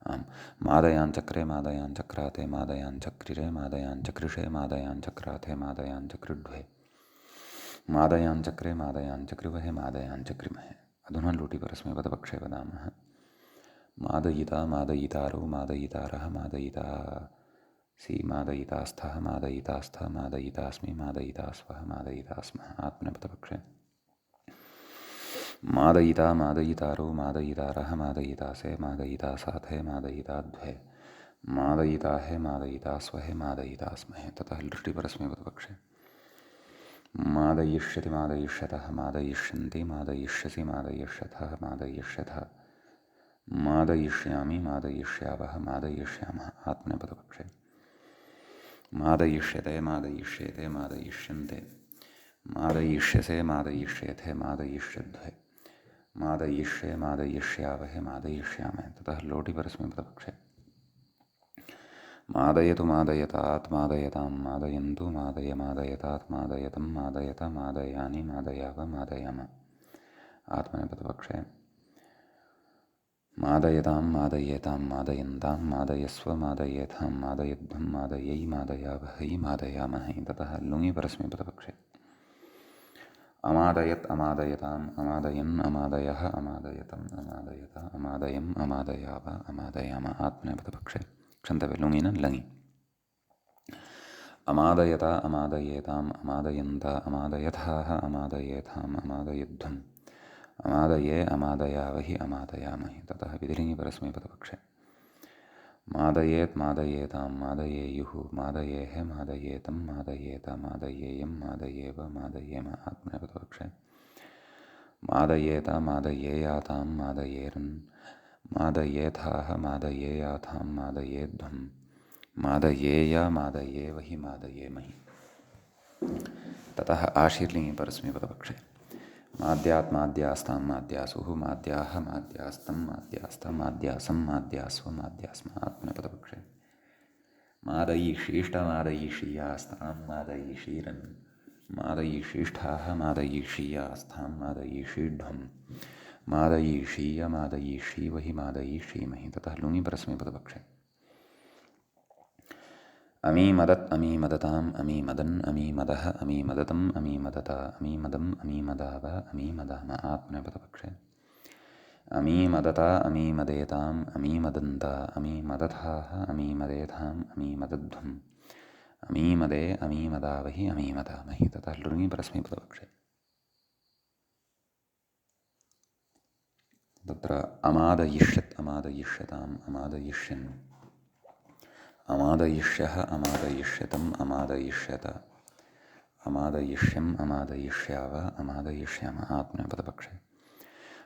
आम् मादयाञ्चक्रे मादयाञ्चक्राते मादयाञ्चक्रिरे मादयाञ्चकृषे मादयाञ्चक्राथे मादयाञ्चकृड्वे मादयाञ्चक्रे मादयाञ्चकृवहे मादयाञ्चक्रिमहे अधुना लुटि परस्मैपदपक्षे वदामः मादयिता मादयितारो मादयितारः मादयितासि मादयितास्थः मादयितास्थ मादयितास्मि मादयितास्वः मादयितास्मः आत्मनेपदपक्षे मादयिता मादयितारो मादयितारः मादयितासे मादयितासाथे मादयिताध्वे मादयिताहे मादयितास्वहे मादयितास्महे ततः लृटि परस्मैपदपक्षे मादयिष्यति मादयिष्यतः मादयिष्यन्ति मादयिष्यसि मादयिष्यथः मादयिष्यथ मादयिष्यामि मादयिष्यावः मादयिष्यामः आत्मनेपदपक्षे मादयिष्यते मादयिष्येते मादयिष्यन्ते मादयिष्यसे मादयिष्येथे मादयिष्यध्वे मादयिष्ये मादयिष्यावहे मादयिष्यामहे ततः लोटि परस्मैपदपक्षे मादयतु मादयतात् मादयतां मादयन्तु मादय मादयतात् मादयतं मादयत मादयानि मादयाव मादयाम आत्मनेपदपक्षे मादयतां मादयेतां मादयन्तां मादयस्व मादयेथां मादयध्वं मादयै मादयावहै मादयामहै ततः लुङि परस्मैपदपक्षे अमादयत् अमादयताम् अमादयन् अमादयः अमादयतम् अमादयत अमादयम् अमादयाव अमादयाम आत्मनेपदपक्षे क्षन्तव्य लुङि न लङि अमादयत अमादयेताम् अमादयन्त अमादयथाः अमादयेथाम् अमादयध्वम् अमादये अमादयावहि अमादयामहि ततः विधिलिङि परस्मैपदपक्षे मादयेत् मादयेतां मादयेयुः मादयेः मादयेतं मादयेत मादयेयं मादयेव मादयेम आत्मनेपदपक्षे मादयेत मादयेयातां मादयेरन् मादयेथाः मादयेयाथां मादयेध्वं मादयेय मादयेवहि मादयेमहि ततः आशीर्लिङि परस्मैपदपक्षे माद्यात् माद्यास्तां माद्यासुः माद्याः माद्यास्तं माद्यास्त माद्यासं माद्यास्व माद्यास्म आत्मनेपदपक्षे मादयिषीष्ट मादयिषीयास्तां मादयिषीरन् मादयिषीष्ठाः मादयिषीयास्थां मादयिषीढ्वं मादयिषीय मादयिषीवहि मादयिषीमहि ततः लुङि परस्मैपदपक्षे अमीमदत् अमीमदताम् अमीमदन् अमीमदः अमीमदतम् अमीमदत अमीमदम् अमीमदाव अमीमदाम आत्मनेपदपक्षे अमीमदत अमीमदेताम् अमीमदन्त अमीमदथाः अमीमदेथाम् अमीमदध्वम् अमीमदे अमीमदावहि अमीमदामहि ततः लृङि परस्मैपदपक्षे तत्र अमादयिष्यत् अमादयिष्यताम् अमादयिष्यन् अमादयिष्यः अमादयिष्यतम् अमादयिष्यत अमादयिष्यम् अमादयिष्याव अमादयिष्याम आत्मनेपदपक्षे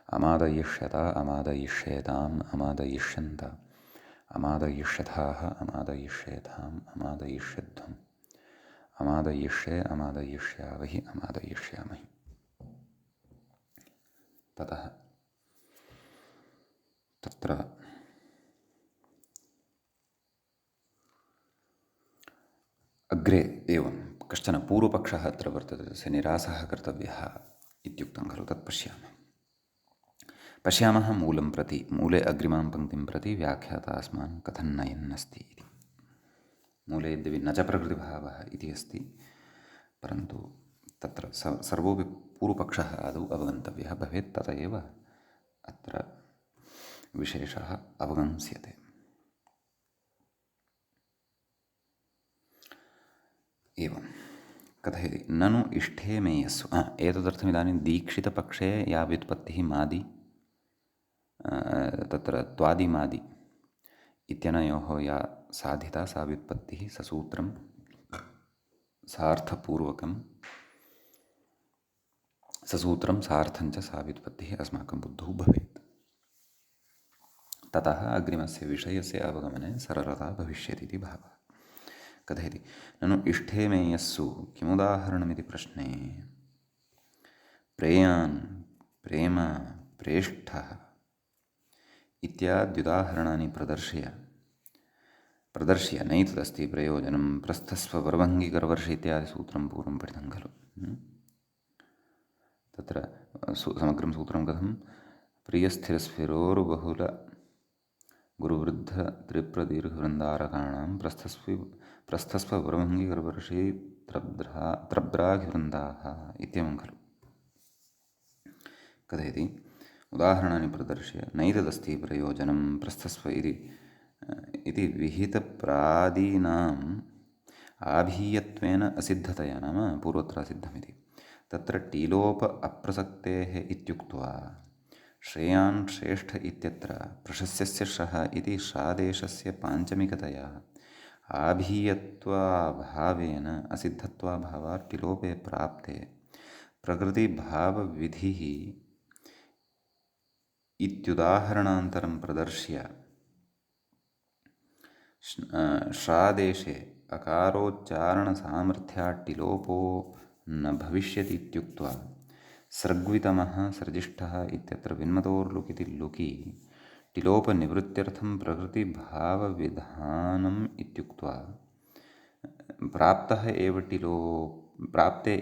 अमादयिष्यत अमादयिष्येताम् अमादयिष्यन्त अमादयिष्यथाः अमादयिष्येथाम् अमादयिष्यध्वम् अमादयिष्ये अमादयिष्यावहि अमादयिष्यामहि। ततः तत्र अग्रे एवं कश्चन पूर्वपक्षः अत्र वर्तते, तस्य निरासः कर्तव्यः इत्युक्तं खलु। तत् पश्यामः मूलं प्रति, मूले अग्रिमां पङ्क्तिं प्रति व्याख्याता अस्मान् कथं नयन्नस्ति इति। मूले यद्यपि न च प्रकृतिभावः इति अस्ति, परन्तु तत्र सर्वोऽपि पूर्वपक्षः आदौ अवगन्तव्यः भवेत्, तत एव अत्र विशेषः अवगम्स्यते। एवं कथयति ननु इष्ठे मेयस्सु। एतदर्थमिदानीं दीक्षितपक्षे या व्युत्पत्तिः मादि तत्र त्वादिमादि इत्यनयोः या साधिता सा व्युत्पत्तिः ससूत्रं सार्थपूर्वकं ससूत्रं सार्थञ्च सा व्युत्पत्तिः अस्माकं बुद्धौ भवेत्। ततः अग्रिमस्य विषयस्य अवगमने सरलता भविष्यति इति भावः। कथयति ननु इष्ठे मेयस्सु किमुदाहरणमिति प्रश्ने प्रेयान् प्रेम प्रेष्ठः इत्याद्युदाहरणानि प्रदर्श्य नैतदस्ति प्रयोजनं प्रस्थस्व वरभङ्गिकरवर्ष इत्यादि सूत्रं पूर्वं पठितं खलु। तत्र समग्रं सूत्रं कथं प्रियस्थिरस्फिरोरुबहुल गुरुवृद्धत्रिप्रदीर्घवृन्दारकाणां प्रस्थस्व वरभङ्गिकरवर्षे त्रब्राघिवृन्दाः इत्येवं खलु। कथयति उदाहरणानि प्रदर्श्य नैतदस्ति प्रयोजनं प्रस्थस्व इति विहितप्रादीनाम् आभीयत्वेन असिद्धतया, नाम पूर्वत्र असिद्धमिति, तत्र टीलोप अप्रसक्तेः इत्युक्त्वा श्रेयान् श्रेष्ठ इत्यत्र प्रशस्यस्य श्रः इति शादेशस्य पाञ्चमिकतया आभीयत्वाभावेन असिद्धत्वाभावात् टिलोपे प्राप्ते प्रकृतिभावविधिः इत्युदाहरणान्तरं प्रदर्श्य श्रादेशे अकारोच्चारणसामर्थ्यात् टिलोपो न भविष्यति इत्युक्त्वा सृग्वितमः सृजिष्ठः इत्यत्र विन्मतोर्लुकिति लुकि टिलोपनिवृत्त्यर्थं प्रकृतिभावविधानम् इत्युक्त्वा प्राप्ते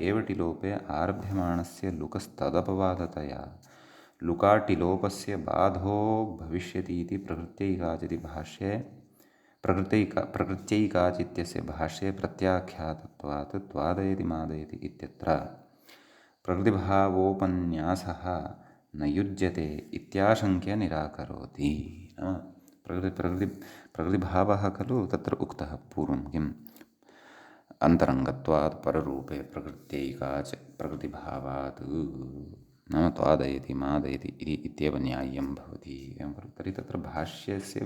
एव टिलोपे आरभ्यमाणस्य लुकस्तदपवादतया लुकाटिलोपस्य बाधो भविष्यति इति प्रकृत्यैकाचित्यस्य भाष्ये प्रत्याख्यातत्वात् त्वादयति मादयति इत्यत्र प्रकृतिभावोपन्यासः न युज्यते इत्याशङ्क्य निराकरोति। नाम प्रकृतिभावः खलु तत्र उक्तः पूर्वं, किम् अन्तरङ्गत्वात् पररूपे प्रकृतिभावात्, नाम त्वादयति मादयति इत्येव न्याय्यं भवति। एवं खलु। तर्हि तत्र भाष्यस्य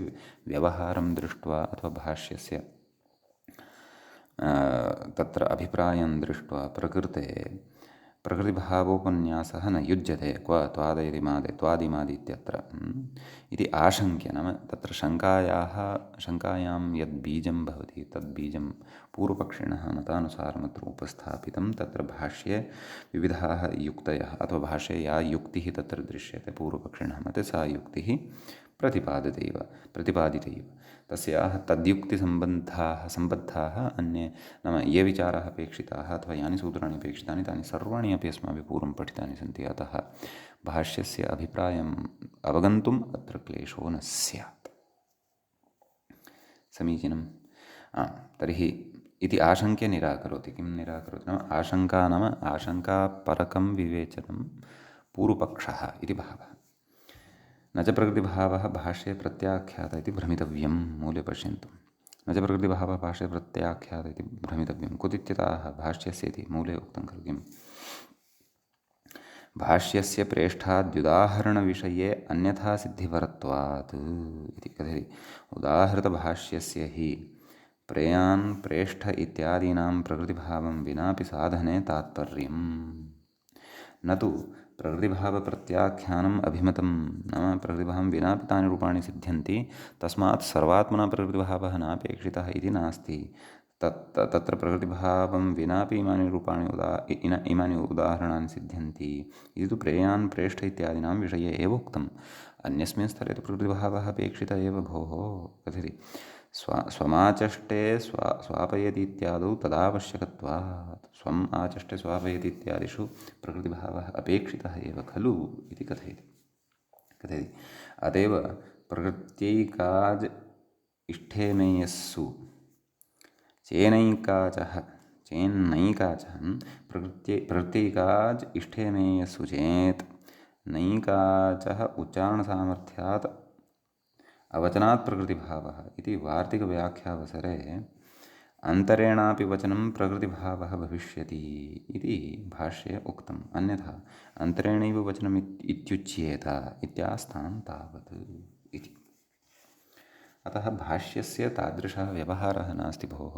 व्यवहारं दृष्ट्वा अथवा भाष्यस्य तत्र अभिप्रायं दृष्ट्वा प्रकृतिभावोपन्यासः न युज्यते, क्व त्वादयति त्वादिमादि इत्यत्र इति आशङ्क्य, नाम तत्र शङ्कायां यद् बीजं भवति तद् बीजं पूर्वपक्षिणः मतानुसारमत्र उपस्थापितं। तत्र भाष्ये विविधाः युक्तयः अथवा भाष्ये या युक्तिः तत्र दृश्यते पूर्वपक्षिणः मते सा युक्तिः प्रतिपादितैव तस्याः तद्युक्तिसम्बद्धाः अन्ये, नाम ये विचाराः अपेक्षिताः अथवा यानि सूत्राणि अपेक्षितानि तानि सर्वाणि अपि अस्माभिः पूर्वं पठितानि सन्ति। अतः भाष्यस्य अभिप्रायम् अवगन्तुम् अत्र क्लेशो न स्यात्। समीचीनं। तर्हि इति आशङ्क्य निराकरोति। किं निराकरोति नाम आशङ्कापरकं विवेचनं पूर्वपक्षः इति भावः। न च प्रकृतिभावः भाष्ये प्रत्याख्यात इति भ्रमितव्यं। मूले पश्यन्तु, न च प्रकृतिभावः भाष्ये प्रत्याख्यात इति भ्रमितव्यं। कुतित्यताः भाष्यस्य इति मूले उक्तं खलु। किम् भाष्यस्य प्रेष्ठाद्युदाहरणविषये अन्यथा सिद्धिपरत्वात् इति कथयति। उदाहृतभाष्यस्य हि प्रेयान् प्रेष्ठ इत्यादीनां प्रकृतिभावं विनापि साधने तात्पर्यं, न तु प्रकृतिभावप्रत्याख्यानम् अभिमतं नाम प्रकृतिभावं विनापि तानि रूपाणि सिद्ध्यन्ति तस्मात् सर्वात्मना प्रकृतिभावः नापेक्षितः इति नास्ति तत्र प्रकृतिभावं विनापि इमानि उदाहरणानि सिद्ध्यन्ति इति तु प्रेयान् प्रेष्ठ इत्यादीनां विषये एव उक्तम् अन्यस्मिन् स्तरे तु प्रकृतिभावः अपेक्षितः एव भोः कथयति स्वमाचष्टे स्वापयति इत्यादौ तदावश्यकत्वात् स्वम् आचष्टे स्वापयति इत्यादिषु प्रकृतिभावः अपेक्षितः एव खलु इति कथयति अतएव प्रकृत्यैकाज इष्ठेमेयस्सु चेन्नैकाचः प्रकृत्यैकाज इष्ठेमेयस्सु चेत् नैकाचः उच्चारणसामर्थ्यात् अवचनात् प्रकृतिभावः इति वार्तिकव्याख्यावसरे अन्तरेणापि वचनं प्रकृतिभावः भविष्यति इति भाष्ये उक्तम् अन्यथा अन्तरेणैव वचनम् इत्युच्येत इत्यास्तां तावत् इति अतः भाष्यस्य तादृशः व्यवहारः नास्ति भोः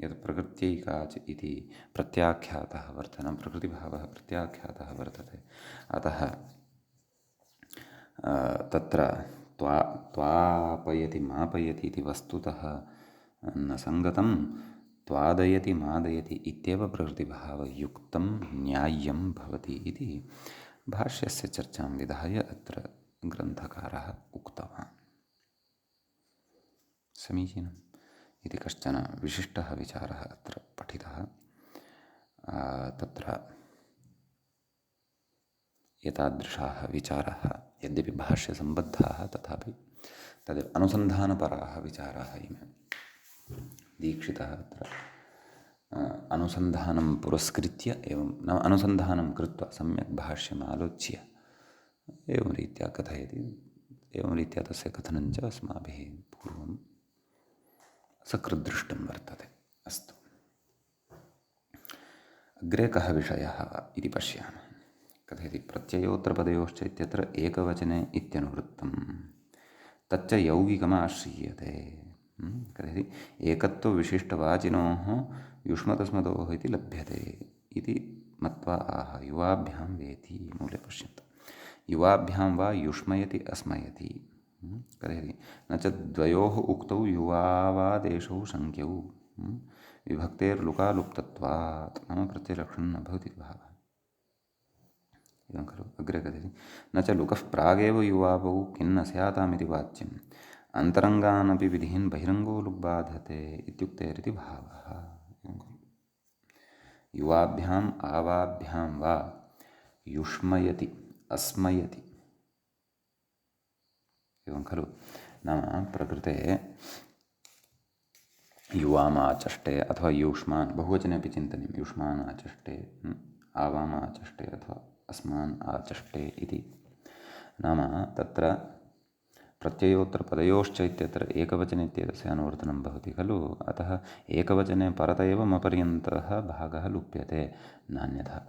यत् प्रकृत्यैकाच् इति प्रत्याख्यातः प्रकृतिभावः प्रत्याख्यातः वर्तते अतः तत्र त्वापयति मापयति इति वस्तुतः न सङ्गतं त्वादयति मादयति इत्येव प्रकृतिभावयुक्तं न्याय्यं भवति इति भाष्यस्य चर्चां विधाय अत्र ग्रन्थकारः उक्तवान् समीचीनम् इति कश्चन विशिष्टः विचारः अत्र पठितः तत्र एतादृशाः विचाराः यद्यपि भाष्यसम्बद्धाः तथापि तद् अनुसन्धानपराः विचाराः इमे दीक्षितः अत्र अनुसन्धानं पुरस्कृत्य एवं नाम अनुसन्धानं कृत्वा सम्यक् भाष्यम् आलोच्य एवं रीत्या कथयति एवं रीत्या तस्य कथनं च अस्माभिः पूर्वं सकृद्दृष्टं वर्तते अस्तु अग्रे कः विषयः इति पश्यामः कथयति प्रत्ययोत्तरपदयोश्च इत्यत्र एकवचने इत्यनुवृत्तं तच्च यौगिकमाश्रीयते कथयति एकत्वविशिष्टवाचिनोः युष्मतस्मतोः इति लभ्यते इति मत्वा आह युवाभ्यां वेति मूले पश्यन्तु युवाभ्यां वा युष्मयति अस्मयति कथयति न च द्वयोः उक्तौ युवावादेशौ शङ्क्यौ विभक्तेर्लुकालुप्तत्वात् नाम प्रत्ययलक्षणं न भवति भावः एवं खलु अग्रे कथयति न च लुकः प्रागेव युवावौ किन्न स्यातामिति वाच्यम् अन्तरङ्गानपि विधिन् बहिरङ्गो लुक् बाधते इत्युक्तेरिति भावः युवाभ्याम् आवाभ्यां वा युष्मयति अस्मयति एवं खलु नाम प्रकृते युवामाचष्टे अथवा युष्मान् बहुवचने अपि चिन्तनीयं युष्मान् आचष्टे आवाम् आचष्टे अथवा अस्मान् आचष्टे इति नाम तत्र प्रत्ययोत्तरपदयोश्च इत्यत्र एकवचने इत्येतस्य अनुवर्तनं भवति खलु अतः एकवचने परत एव मपर्यन्तः भागः लुप्यते नान्यथा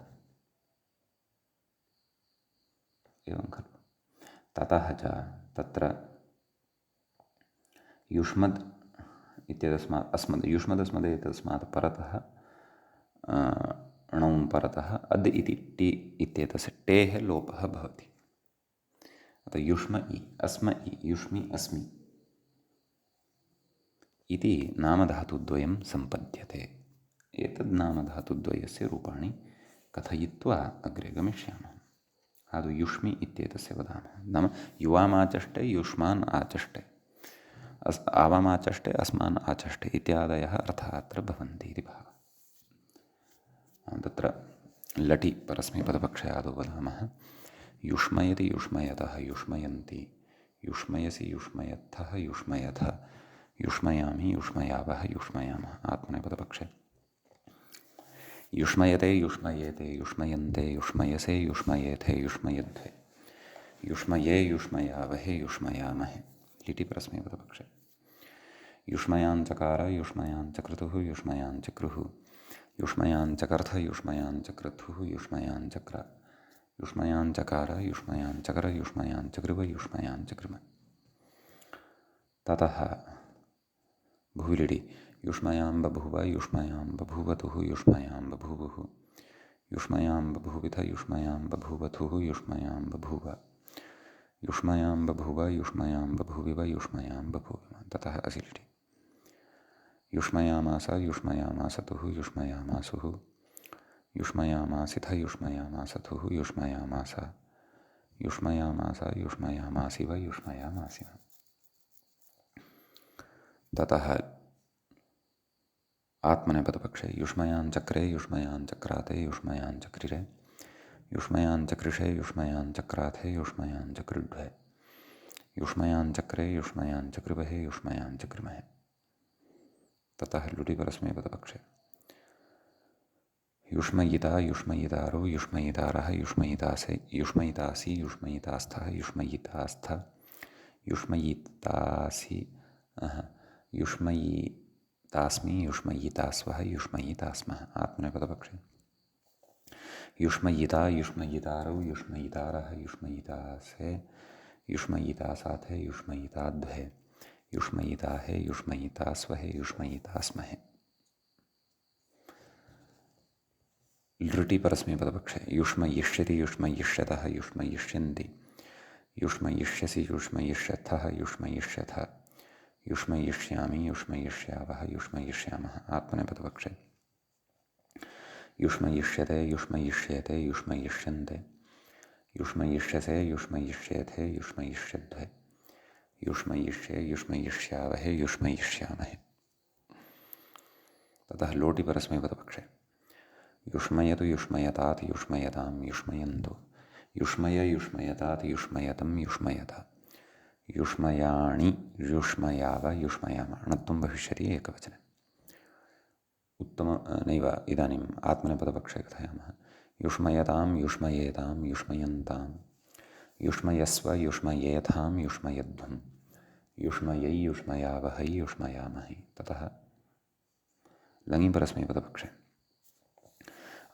एवं खलु ततः च तत्र युष्मद् इत्यस्मात् अस्मद् युष्मदस्मदेतस्मात् परतः णौ परतः अद् इति टि इत्येतस्य टेः लोपः भवति अतः युष्म इ अस्म इ युष्मि अस्मि इति नामधातुद्वयं सम्पद्यते एतद् नामधातुद्वयस्य रूपाणि कथयित्वा अग्रे गमिष्यामः आदौ युष्मि इत्येतस्य वदामः नाम युवामाचष्टे युष्मान् आचष्टे आवामाचष्टे अस्मान् आचष्टे इत्यादयः अर्थाः अत्र भवन्ति इति भावः तत्र लटि परस्मैपदपक्षे आदौ वदामः युष्मयति युष्मयतः युष्मयन्ति युष्मयसि युष्मयत्थः युष्मयथ युष्मयामि युष्मयावः युष्मयामः आत्मनेपदपक्षे युष्मयते युष्मयेते युष्मयन्ते युष्मयसे युष्मयेथे युष्मयध्वे युष्मये युष्मयावहे युष्मयामहे लिटि परस्मैपदपक्षे युष्मयाञ्चकार युष्मयाञ्चक्रतुः युष्मयाञ्चक्रुः युष्मयाञ्चकर्थ युष्मयाञ्चक्रतुः युष्मयाञ्चक्र युष्मयाञ्चकार युष्मयाञ्चकर युष्मयाञ्चकृव युष्मयाञ्चकृम ततः भूलिडि युष्मयां बभूव युष्मयां बभूवतुः युष्मयां बभूवुः युष्मयां बभूविथ युष्मयां बभूवथुः युष्मयां बभूव युष्मयां बभूव युष्मयां बभूविव युष्मयां बभूविम ततः असिलिटि युष्मयामास युष्मयामासतुः युष्मयामासुः युष्मयामासिथ युष्मयामासथुः युष्मयामास युष्मयामास युष्मयामासिव युष्मयामासिव ततः आत्मनेपदपक्षे युष्मयां चक्रे युष्मयां चक्राते युष्मयां चक्रिरे युष्मयां चक्रिषे युष्मयां चक्राथे युष्मयां चक्रिड्वे युष्मयां चक्रे युष्मयां चक्रिवहे युष्मयां चक्रिमहे ततः लुटि परस्मैपदपक्षे युष्मयिता युष्मयितारो युष्मयितारः युष्मयितासे युष्मयितासि युष्मयितास्थः युष्मयितास्थ युष्मयितासि युष्मयितास्मि युष्मयितास्वः युष्मयितास्मः आत्मनेपदपक्षे युष्मयिता युष्मयितारौ युष्मयितारः युष्मयितासे युष्मयितासाथे युष्मयिताद्वे युष्मयिताहे युष्मयितास्वहे युष्मयितास्महे लृटि परस्मैपदपक्षे युष्मयिष्यति युष्मयिष्यतः युष्मयिष्यन्ति युष्मयिष्यसि युष्मयिष्यथः युष्मयिष्यथ युष्मयिष्यामि युष्मयिष्यावः युष्मयिष्यामः आत्मनेपदपक्षे युष्मयिष्यते युष्मयिष्येते युष्मयिष्यन्ते युष्मयिष्यसे युष्मयिष्येथे युष्मयिष्यद्वे युष्मयिष्ये युष्मयिष्यावहे युष्मयिष्यामहे ततः लोटि परस्मैपदपक्षे युष्मयतु युष्मयतात् युष्मयतां युष्मयन्तु युष्मय युष्मयतात् युष्मयतं युष्मयत युष्मयाणि युष्मयाव युष्मयाम अणत्वं भविष्यति एकवचने उत्तम नैव इदानीम् आत्मनेपदपक्षे कथयामः युष्मयतां युष्मयेतां युष्मयन्तां युष्मयस्व युष्मयेथां युष्मयध्वं युष्मयै युष्मयावहै युष्मयामहि ततः लङि परस्मैपदपक्षे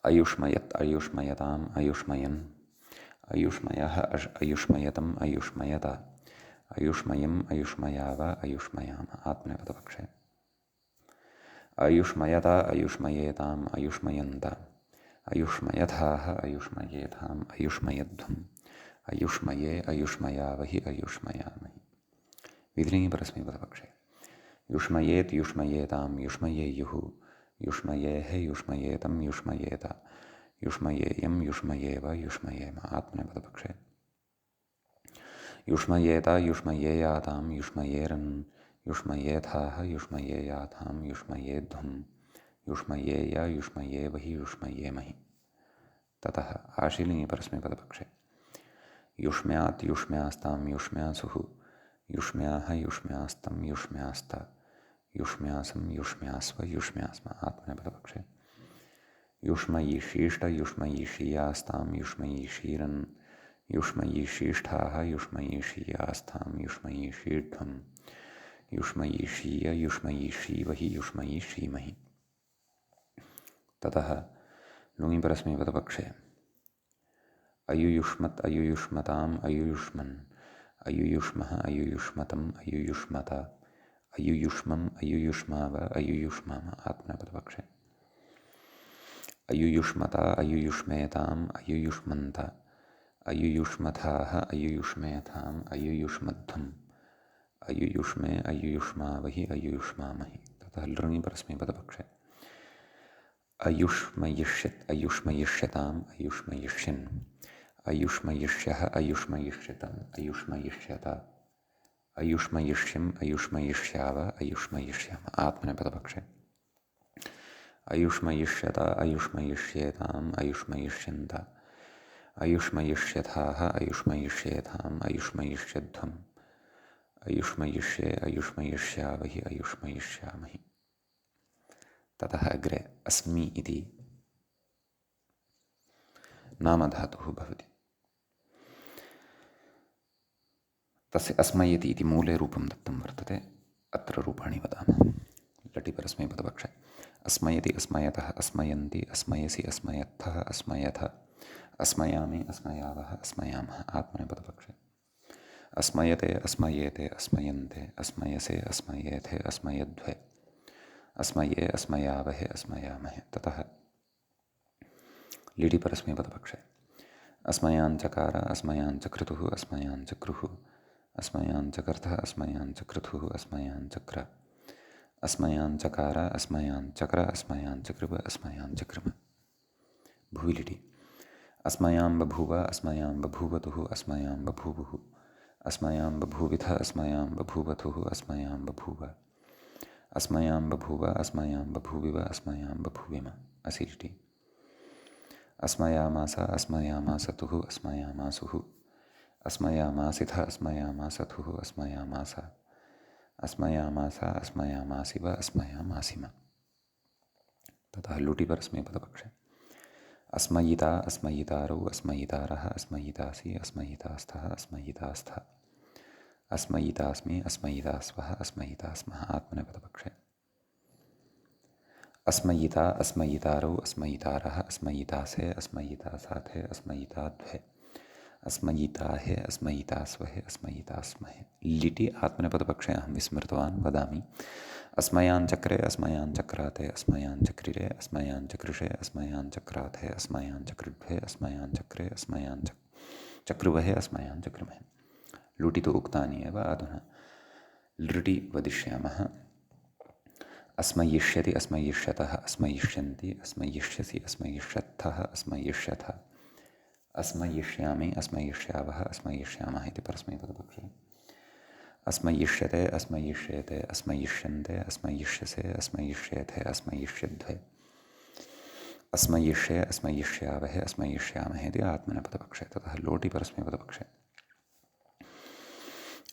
अयुष्मयत् अयुष्मयताम् अयुष्मयन् अयुष्मयः अयुष्मयतम् अयुष्मयत अयुष्मयम् अयुष्मयाव अयुष्मयाम आत्मनेपदपक्षे अयुष्मयत अयुष्मयेताम् अयुष्मयन्त अयुष्मयथाः अयुष्मयेथाम् अयुष्मयध्वम् अयुष्मये अयुष्मयावहि अयुष्मयामहि विधिलिङि परस्मैपदपक्षे युष्मयेत् युष्मयेताम् युष्मयेयुः युष्मयेः युष्मयेतं युष्मयेत युष्मयेयं युष्मयेव युष्मयेम आत्मनेपदपक्षे युष्मयेत युष्मयेयातां युष्मयेरन् युष्मयेथाः युष्मयेयाथां युष्मयेध्वं युष्मयेय युष्मयेवहि युष्मयेमहि ततः आशीलिङि परस्मैपदपक्षे युष्म्यात् युष्म्यास्तां युष्म्यासुः युष्म्याः युष्म्यास्तं युष्म्यास्त युष्म्यासं युष्म्यास्व युष्म्यास्म आत्मनेपदपक्षे युष्मयिषीष्ट युष्मयिषीयास्तां युष्मयिषीरन् युष्मयिषीष्ठाः युष्मयिषीयास्थां युष्मयिषीढ्वं युष्मयिषीय युष्मयिषीवहि युष्मयिषीमहि ततः लुङि परस्मैपदपक्षे अयुयुष्मत् अयुयुष्मताम् अयुयुष्मन् अयुयुष्मः अयुयुष्मतम् अयुयुष्मत अयुयुष्मम् अयुयुष्माव अयुयुष्माम आत्मनेपदपक्षे अयुयुष्मता अयुयुष्मेताम् अयुयुष्मन्त अयुयुष्मथाः अयुयुष्मेथाम् अयुयुष्मध्वम् अयुयुष्मे अयुयुष्मावहि अयुयुष्मामहि ततः लृङि परस्मैपदपक्षे अयुष्मयिष्यत् अयुष्मयिष्यताम् अयुष्मयिष्यन् अयुष्मयिष्यः अयुष्मयिष्यतम् अयुष्मयिष्यत अयुष्मयिष्यम् अयुष्मयिष्याव अयुष्मयिष्याम आत्मनेपदपक्षे अयुष्मयिष्यत अयुष्मयिष्येताम् अयुष्मयिष्यन्त अयुष्मयिष्यथाः अयुष्मयिष्येथाम् अयुष्मयिष्यध्वम् अयुष्मयिष्ये अयुष्मयिष्यावहि अयुष्मयिष्यामहि ततः अग्रे अस्मि इति नामधातुः भवति तस्य अस्मयति इति मूले रूपं दत्तं वर्तते अत्र रूपाणि वदामः लटि परस्मैपदपक्षे अस्मयति अस्मयतः अस्मयन्ति अस्मयसि अस्मयत्थः अस्मयथ अस्मयामि अस्मयावः अस्मयामः आत्मनेपदपक्षे अस्मयते अस्मयेते अस्मयन्ते अस्मयसे अस्मयेथे अस्मयद्वे अस्मये अस्मयावहे अस्मयामहे ततः लिटि परस्मैपदपक्षे अस्मयाञ्चकार अस्मयाञ्चक्रतुः अस्मयाञ्चक्रुः अस्मयाञ्चकर्तः अस्मयाञ्चक्रतुः अस्मयाञ्चक्र अस्मयाञ्चकार अस्मयाञ्चक्र अस्मयाञ्चकृप अस्मयाञ्चकृम भुवि लिटि अस्मयां बभूव अस्मयां बभूवतुः अस्मयां बभूवुः अस्मयां बभूविथ अस्मयां बभूवथुः अस्मयां बभूव अस्मयां बभूव अस्मयां बभूविव अस्मयां बभूविम असि लिटि अस्मयामास अस्मयामासतुः अस्मयामासुः अस्मयामासिथ अस्मयामासथुः अस्मयामास अस्मयामास अस्मयामासिव अस्मयामासिम ततः लुटि परस्मैपदपक्षे अस्मयिता अस्मयितारौ अस्मयितारः अस्मयितासि अस्मयितास्थः अस्मयितास्थ अस्मयितास्मि अस्मयितास्वः अस्मयितास्मः आत्मनेपदपक्षे अस्मयिता अस्मयितारौ अस्मयितारः अस्मयितासे अस्मयितासाथे अस्मयिताद्वे अस्मयिताहे अस्मयितास्वहे अस्मयितास्महे लिटि आत्मनेपदपक्षे अहं विस्मृतवान् वदामि अस्मयाञ्चक्रे अस्मयाञ्चक्राते अस्मयाञ्चक्रिरे अस्मयाञ्चकृषे अस्मयाञ्चक्राथे अस्मयाञ्चकृभ्वे अस्मयाञ्चक्रे अस्मयाञ्चक्रुवहे अस्मयाञ्चकृमहे लुटि तु उक्तानि एव अधुना लृटि वदिष्यामः अस्मयिष्यति अस्मयिष्यतः अस्मयिष्यन्ति अस्मयिष्यसि अस्मयिष्यत्थः अस्मयिष्यथ अस्मयिष्यामि अस्मयिष्यावः अस्मयिष्यामः इति परस्मैपदपक्षे अस्मयिष्यते अस्मयिष्येते अस्मयिष्यन्ते अस्मयिष्यसे अस्मयिष्येथे अस्मयिष्यद्वे अस्मयिष्ये अस्मयिष्यावहे अस्मयिष्यामहे इति आत्मनेपदपक्षे ततः लोटि परस्मैपदपक्षे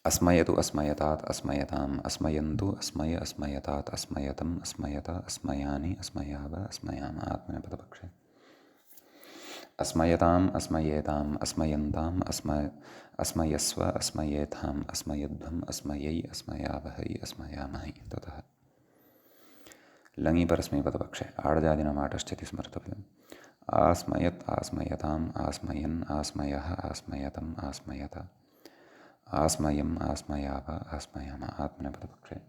अस्मयतु अस्मयतात् अस्मयताम् अस्मयन्तु अस्मय अस्मयतात् अस्मयतम् अस्मयत अस्मयानि अस्मयाव अस्मयाम आत्मनेपदपक्षे अस्मयताम् अस्मयेताम् अस्मयन्ताम् अस्मयस्व अस्मयेथाम् अस्मयध्वम् अस्मयै अस्मयावहै अस्मयामहै ततः लङि परस्मैपदपक्षे आडजादिनमाटश्चेति स्मर्तव्यम् आस्मयत् आस्मयताम् आस्मयन् आस्मयः आस्मयतम् आस्मयत आस्मयम् आस्मयाव आस्मयाम आत्मनेपदपक्षे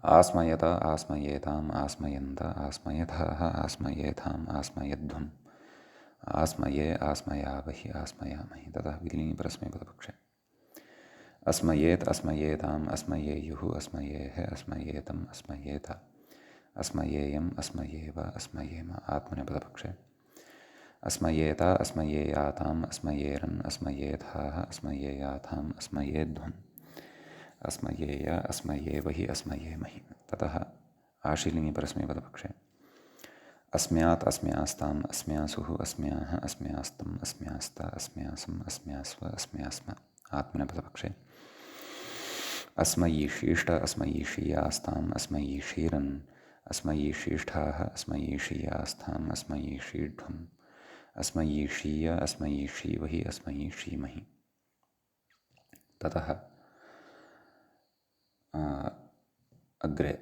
आस्मयत आस्मयेताम् आस्मयन्त आस्मयथः आस्मयेथाम् आस्मयध्वम् आस्मये आस्मयावहि आस्मयामहि ततः विलिङि परस्मैपदपक्षे अस्मयेत् अस्मयेताम् अस्मयेयुः अस्मयेः अस्मयेतम् अस्मयेत अस्मयेयम् अस्मयेव अस्मयेम आत्मनेपदपक्षे अस्मयेत अस्मयेयाताम् अस्मयेरन् अस्मयेथाः अस्मयेयाथाम् अस्मयेध्वम् अस्मयेय अस्मयेवहि अस्मयेमहि ततः आशीलिङि परस्मैपदपक्षे अस्म्यात् अस्म्यास्ताम् अस्म्यासुः अस्म्याः अस्म्यास्तम् अस्म्यास्त अस्म्यासम् अस्म्यास्व अस्म्यास्म आत्मनेपदपक्षे अस्मयीषीष्ट अस्मयीषीयास्ताम् अस्मयीषीरन् अस्मयीषीष्ठाः अस्मयीषीयास्थाम् अस्मयीषीढ्वम् अस्मयीषीय अस्मयीषीवहि अस्मयीषीमहि ततः अग्रे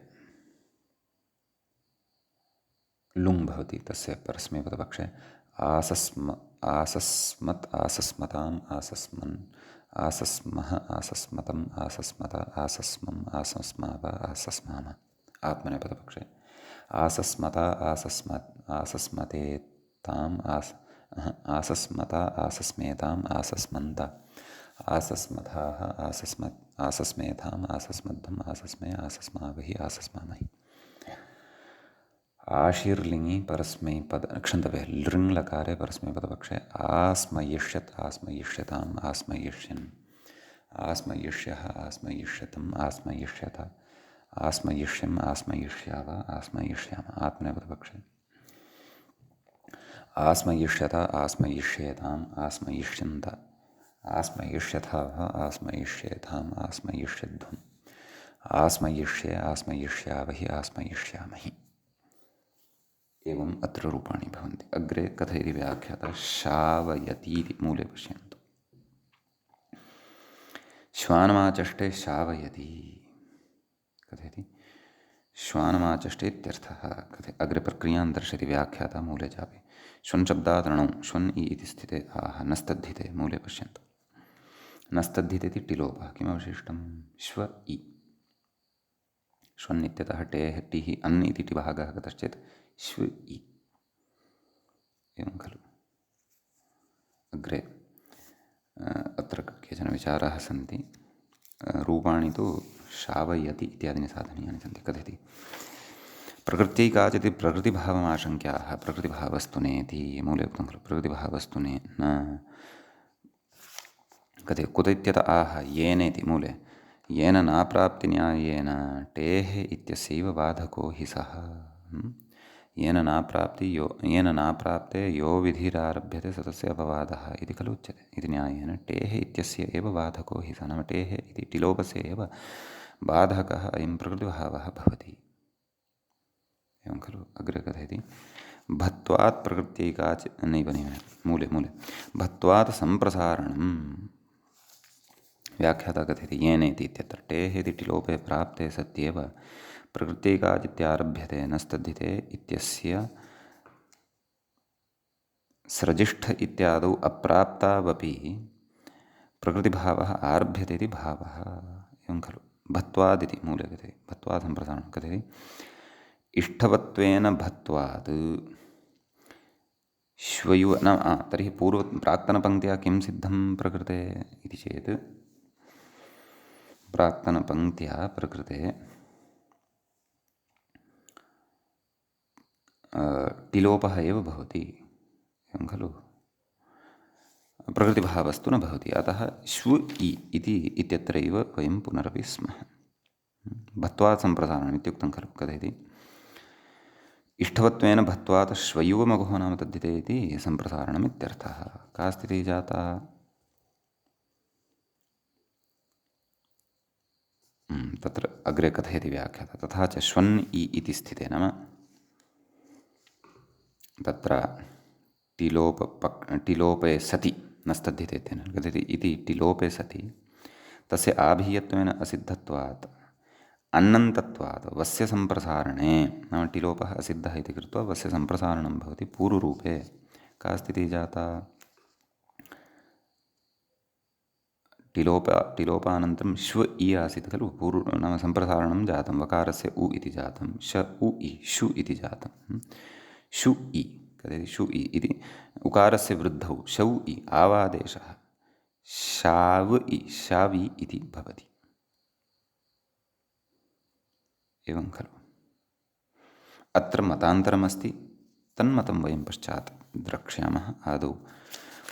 लुङ् भवति तस्य परस्मैपदपक्षे आसस्मत् आसस्मताम् आसस्मन् आसस्मः आसस्मतम् आसस्मत आसस्मम् आसस्माव आसस्माम आत्मनेपदपक्षे आसस्मत आसस्मतेताम् आसस्मत आसस्मेताम् आसस्मन्त आसस्मथाः आसस्मेथाम् आसस्मध्वम् आसस्मे आसस्मावहि आसस्मामहि आशीर्लिङि परस्मैपद क्षन्तव्यः लृङ् लकारे परस्मैपदपक्षे आस्मयिष्यत् आस्मयिष्यताम् आस्मयिष्यन् आस्मयिष्यः आस्मयिष्यतम् आस्मयिष्यथ आस्मयिष्यम् आस्मयिष्याव आस्मयिष्याम आत्मनेपदपक्षे आस्मयिष्यत आस्मयिष्येताम् आस्मयिष्यन्त आस्मयिष्यथाः आस्मयिष्येथाम् आस्मयिष्यध्वम् आस्मयिष्ये आस्मयिष्यावहि आस्मयिष्यामहि एवम् अत्र रूपाणि भवन्ति अग्रे कथयति व्याख्यातः शावयतीति मूले पश्यन्तु श्वानमाचष्टे शावयति कथयति श्वानमाचष्टे इत्यर्थः कथयति अग्रे प्रक्रियां दर्शयति व्याख्यातः मूले चापि श्वन् शब्दात् णौ श्वन् इ इति स्थिते आह नस्तद्धिते मूले पश्यन्तु नस्तद्धिते इति टिलोपः किमवशिष्टं श्व इ श्वन् इत्यतः टेः टिः अन् इति टिभागः गतश्चेत् श्व इ एवं खलु। अग्रे अत्र केचन विचाराः सन्ति। रूपाणि तु शावयति इत्यादीनि साधनीयानि सन्ति। कथयति प्रकृत्यै काचित् प्रकृतिभावमाशङ्क्याः प्रकृतिभावस्तुनेति मूले उक्तं खलु। प्रकृतिभावस्तुने न कथयति कुत इत्यत आह येनेति मूले येन नाप्राप्तिन्यायेन टेः इत्यस्यैव बाधको हि सः। येन नाप्राप्ते यो विधिरारभ्यते स तस्य अपवादः इति खलु उच्यते। इति न्यायेन टेः इत्यस्य एव बाधको हि सः। नाम टेः इति टिलोपस्य एव बाधकः अयं प्रकृतिभावः भवति। एवं खलु। अग्रे कथयति भत्वात् प्रकृत्यैकाचित् नैव मूले भत्वात् सम्प्रसारणं व्याख्याता कथयति येनेति इत्यत्र टेः इति टिलोपे प्राप्ते सत्येव प्रकृत्यैकाचित्यारभ्यते न स्तद्धिते इत्यस्य स्रजिष्ठ इत्यादौ अप्राप्तावपि प्रकृतिभावः आरभ्यते इति भावः। एवं खलु। भत्वादिति मूले कथयति भत्वात् सम्प्रसारणं कथयति इष्टवत्वेन भत्वात् श्वयुः न तर्हि प्राक्तनपङ्क्त्या किं सिद्धं प्रकृते इति चेत् प्राक्तनपङ्क्त्या प्रकृते टिलोपः एव भवति। एवं खलु। प्रकृतिभावस्तु न भवति। अतः श्वु इ इति इत्यत्रैव वयं पुनरपि स्मः। भत्वात् सम्प्रसारणम् इत्युक्तं खलु। कथयति इष्टवत्वेन भत्वात् श्वयुवमघो नाम तद्धिते इति सम्प्रसारणम् इत्यर्थः। का स्थितिः जाता? तत्र अग्रे कथयति व्याख्याता तथा च श्वन् इ इति स्थिते नाम तत्र टिलोपे सति न स्तद्धिते इत्यनेन कथयति इति टिलोपे सति तस्य आभीयत्वेन असिद्धत्वात् अन्नन्तत्वात् वस्य सम्प्रसारणे नाम टिलोपः असिद्धः इति कृत्वा वस्य सम्प्रसारणं भवति पूर्वरूपे। का स्थितिः जाता? टिलोपानन्तरं श्व इ आसीत् खलु। नाम सम्प्रसारणं जातं वकारस्य उ इति जातं श उ इ शु इति जातं शु इ कथयति शु इ इति उकारस्य वृद्धौ शौ इ आवादेशः शाव इ शावि इति भवति। एवं खलु। अत्र मतान्तरमस्ति। तन्मतं वयं पश्चात् द्रक्ष्यामः। आदौ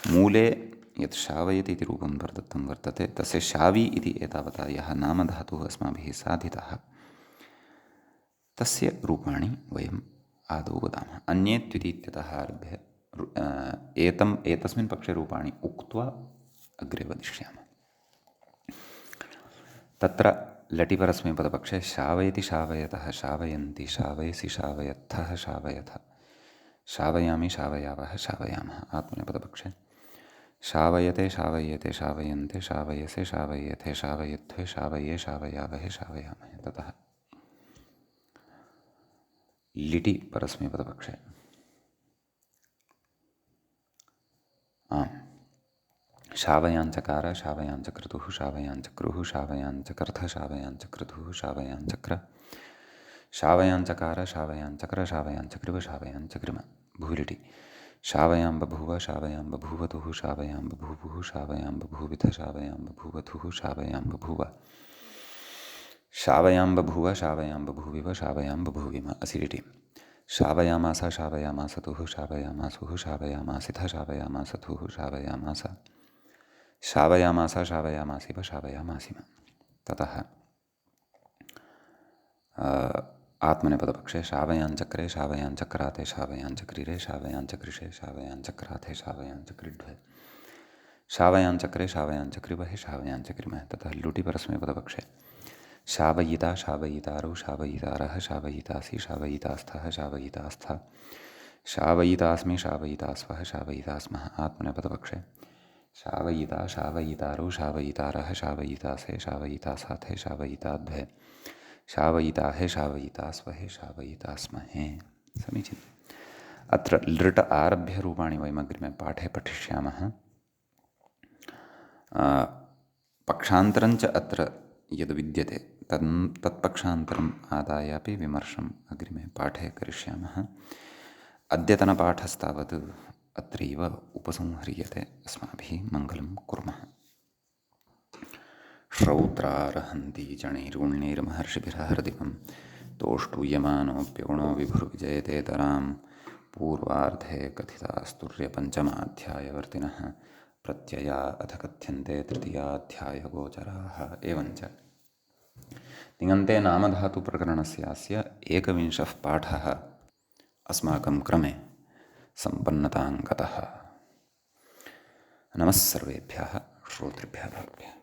मूले यत् शावयति इति रूपं प्रदत्तं वर्तते तस्य शावि इति एतावता यः नामधातुः अस्माभिः साधितः तस्य रूपाणि वयम् आदौ वदामः। अन्ये त्वितीत्यतः आरभ्य एतस्मिन् पक्षे रूपाणि उक्त्वा अग्रे वदिष्यामः। तत्र लटिपरस्मैपदपक्षे शावयति शावयतः शावयन्ति शावयसि शावयत्थः शावयथ शावयामि शावयावः शावयामः। आत्मनेपदपक्षे शावयते शावयेते शावयन्ते शावयसे शावयेथे शावयध्वे शावये शावयावहे शावयामहे। ततः लिटि परस्मैपदपक्षे शावयाञ्चकार शावयाञ्चक्रतुः शावयाञ्चक्रुः शावयाञ्चकर्थ शावयाञ्चक्रतुः शावयाञ्चक्र शावयाञ्चकार शावयाञ्चक्र शावयाञ्चक्रिव शावयाञ्चक्रिम। भूलिटि शावयां बभूव शावयां बभूवतुः शावयां बभूवुः शावयां बभूविथ शावयां बभूवथुः शावयां बभूव शावयां बभूव शावयां बभूविव शावयां बभूविम। असिलिटि शावयामास शावयामासतुः शावयामासुः शावयामासिथ शावयामासथुः शावयामास शावयामास शावयामासिव शावयामासिम। ततः आत्मनेपदपक्षे शावयाञ्चक्रे शावयाञ्चक्राते शावयाञ्चक्रिरे शावयाञ्चकृषे शावयाञ्चक्राथे शावयाञ्चक्रिड्वे शावयाञ्चक्रे शावयाञ्चक्रिवहे शावयाञ्चक्रिमः। ततः लुटि परस्मैपदपक्षे शावयिता शावयितारौ शावयितारः शावयितासि शावयितास्थः शावयितास्था शावयितास्मि शावयितास्वः शावयितास्मः। आत्मनेपदपक्षे शावयिता शावयितारौ शावयितारः शावयितासे शावयितासाथे शावयिताद्वे शावयिताहे शावयितास्वहे शावयितास्महे। समीचीनम्। अत्र लृट आरभ्य रूपाणि वयम् अग्रिमे पाठे पठिष्यामः। पक्षान्तरञ्च अत्र यद् विद्यते तत्पक्षान्तरम् आदाय अपि विमर्शम् अग्रिमे पाठे करिष्यामः। अद्यतनपाठस्तावत् अत्रैव उपसंह्रियते। अस्माभिः मङ्गलं कुर्मः। श्रौत्रार्हन्ति चणैर्गुण्यैर्महर्षिभिरहृदिपं तोष्टूयमानोऽप्यगुणो विभुर्विजयतेतरां। पूर्वार्धे कथितास्तुर्यपञ्चमाध्यायवर्तिनः प्रत्यया अथ कथ्यन्ते तृतीयाध्यायगोचराः। एवञ्च तिङन्ते नामधातुप्रकरणस्यास्य एकविंशः पाठः अस्माकं क्रमे सम्पन्नतां गतः। नमः सर्वेभ्यः श्रोतृभ्यः।